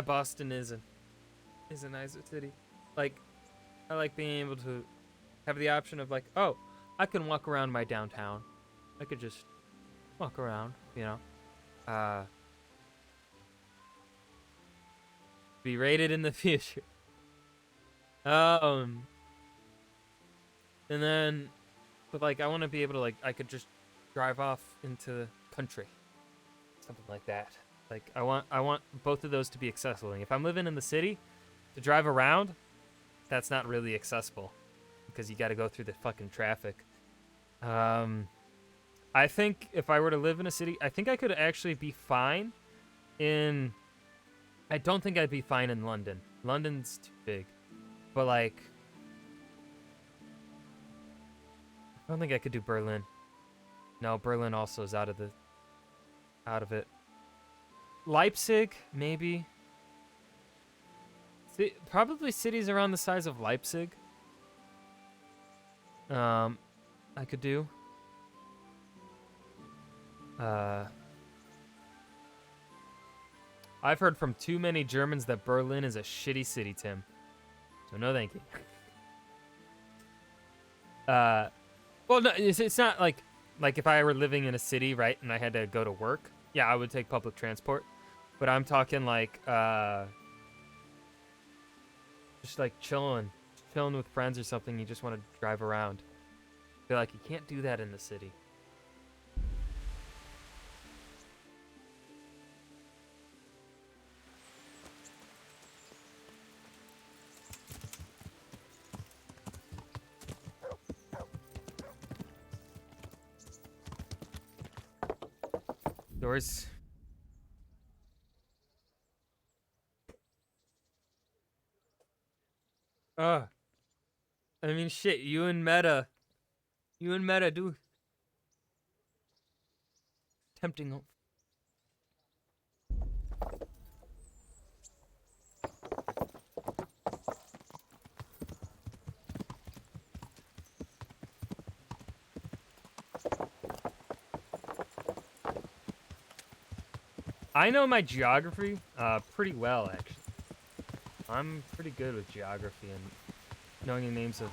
Boston is a nicer city. Like, I like being able to have the option of like, oh, I can walk around my downtown. I could just walk around, you know. Be rated in the future. And then, but like, I want to be able to like, I could just drive off into the country, something like that. Like, I want both of those to be accessible. And if I'm living in the city, to drive around, that's not really accessible because you got to go through the fucking traffic. I think if I were to live in a city, I think I could actually be fine in... I don't think I'd be fine in London. London's too big. But, like... I don't think I could do Berlin. No, Berlin also is out of it. Leipzig, maybe. Probably cities around the size of Leipzig. I could do. I've heard from too many Germans that Berlin is a shitty city, Tim. So no thank you. Well, no, it's not like if I were living in a city, right, and I had to go to work, yeah, I would take public transport. But I'm talking like just like chilling with friends or something. You just want to drive around. I feel like you can't do that in the city. Doors. I mean, shit. You and Meta, do tempting. I know my geography pretty well, actually. I'm pretty good with geography and knowing the names of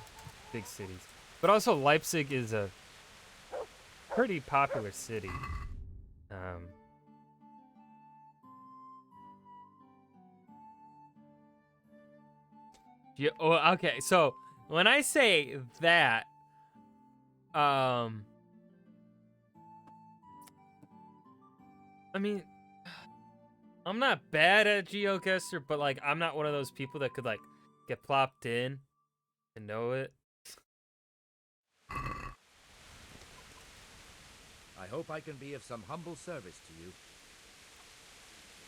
big cities. But also, Leipzig is a pretty popular city. Okay, so when I say that, I mean, I'm not bad at GeoGuessr, but like, I'm not one of those people that could like get plopped in and know it. I hope I can be of some humble service to you.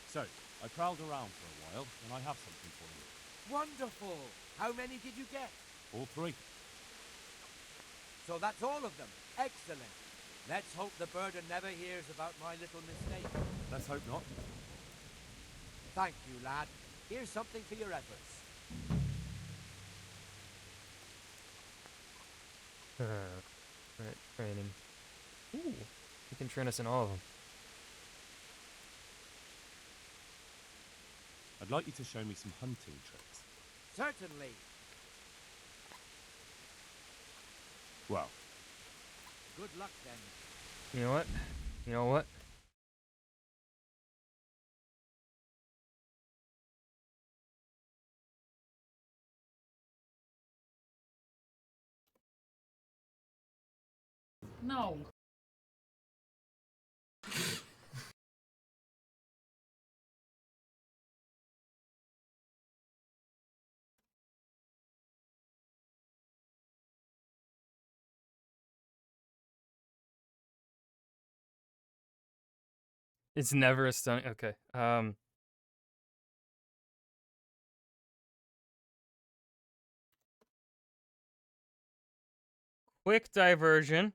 So, I prowled around for a while, and I have something for you. Wonderful! How many did you get? All 3. So that's all of them. Excellent. Let's hope the burden never hears about my little mistake. Let's hope not. Thank you, lad. Here's something for your efforts. Right, training. Ooh, you can train us in all of them. I'd like you to show me some hunting tricks. Certainly. Well. Good luck, then. You know what? You know what? No. It's never a stunning. Okay. Quick diversion.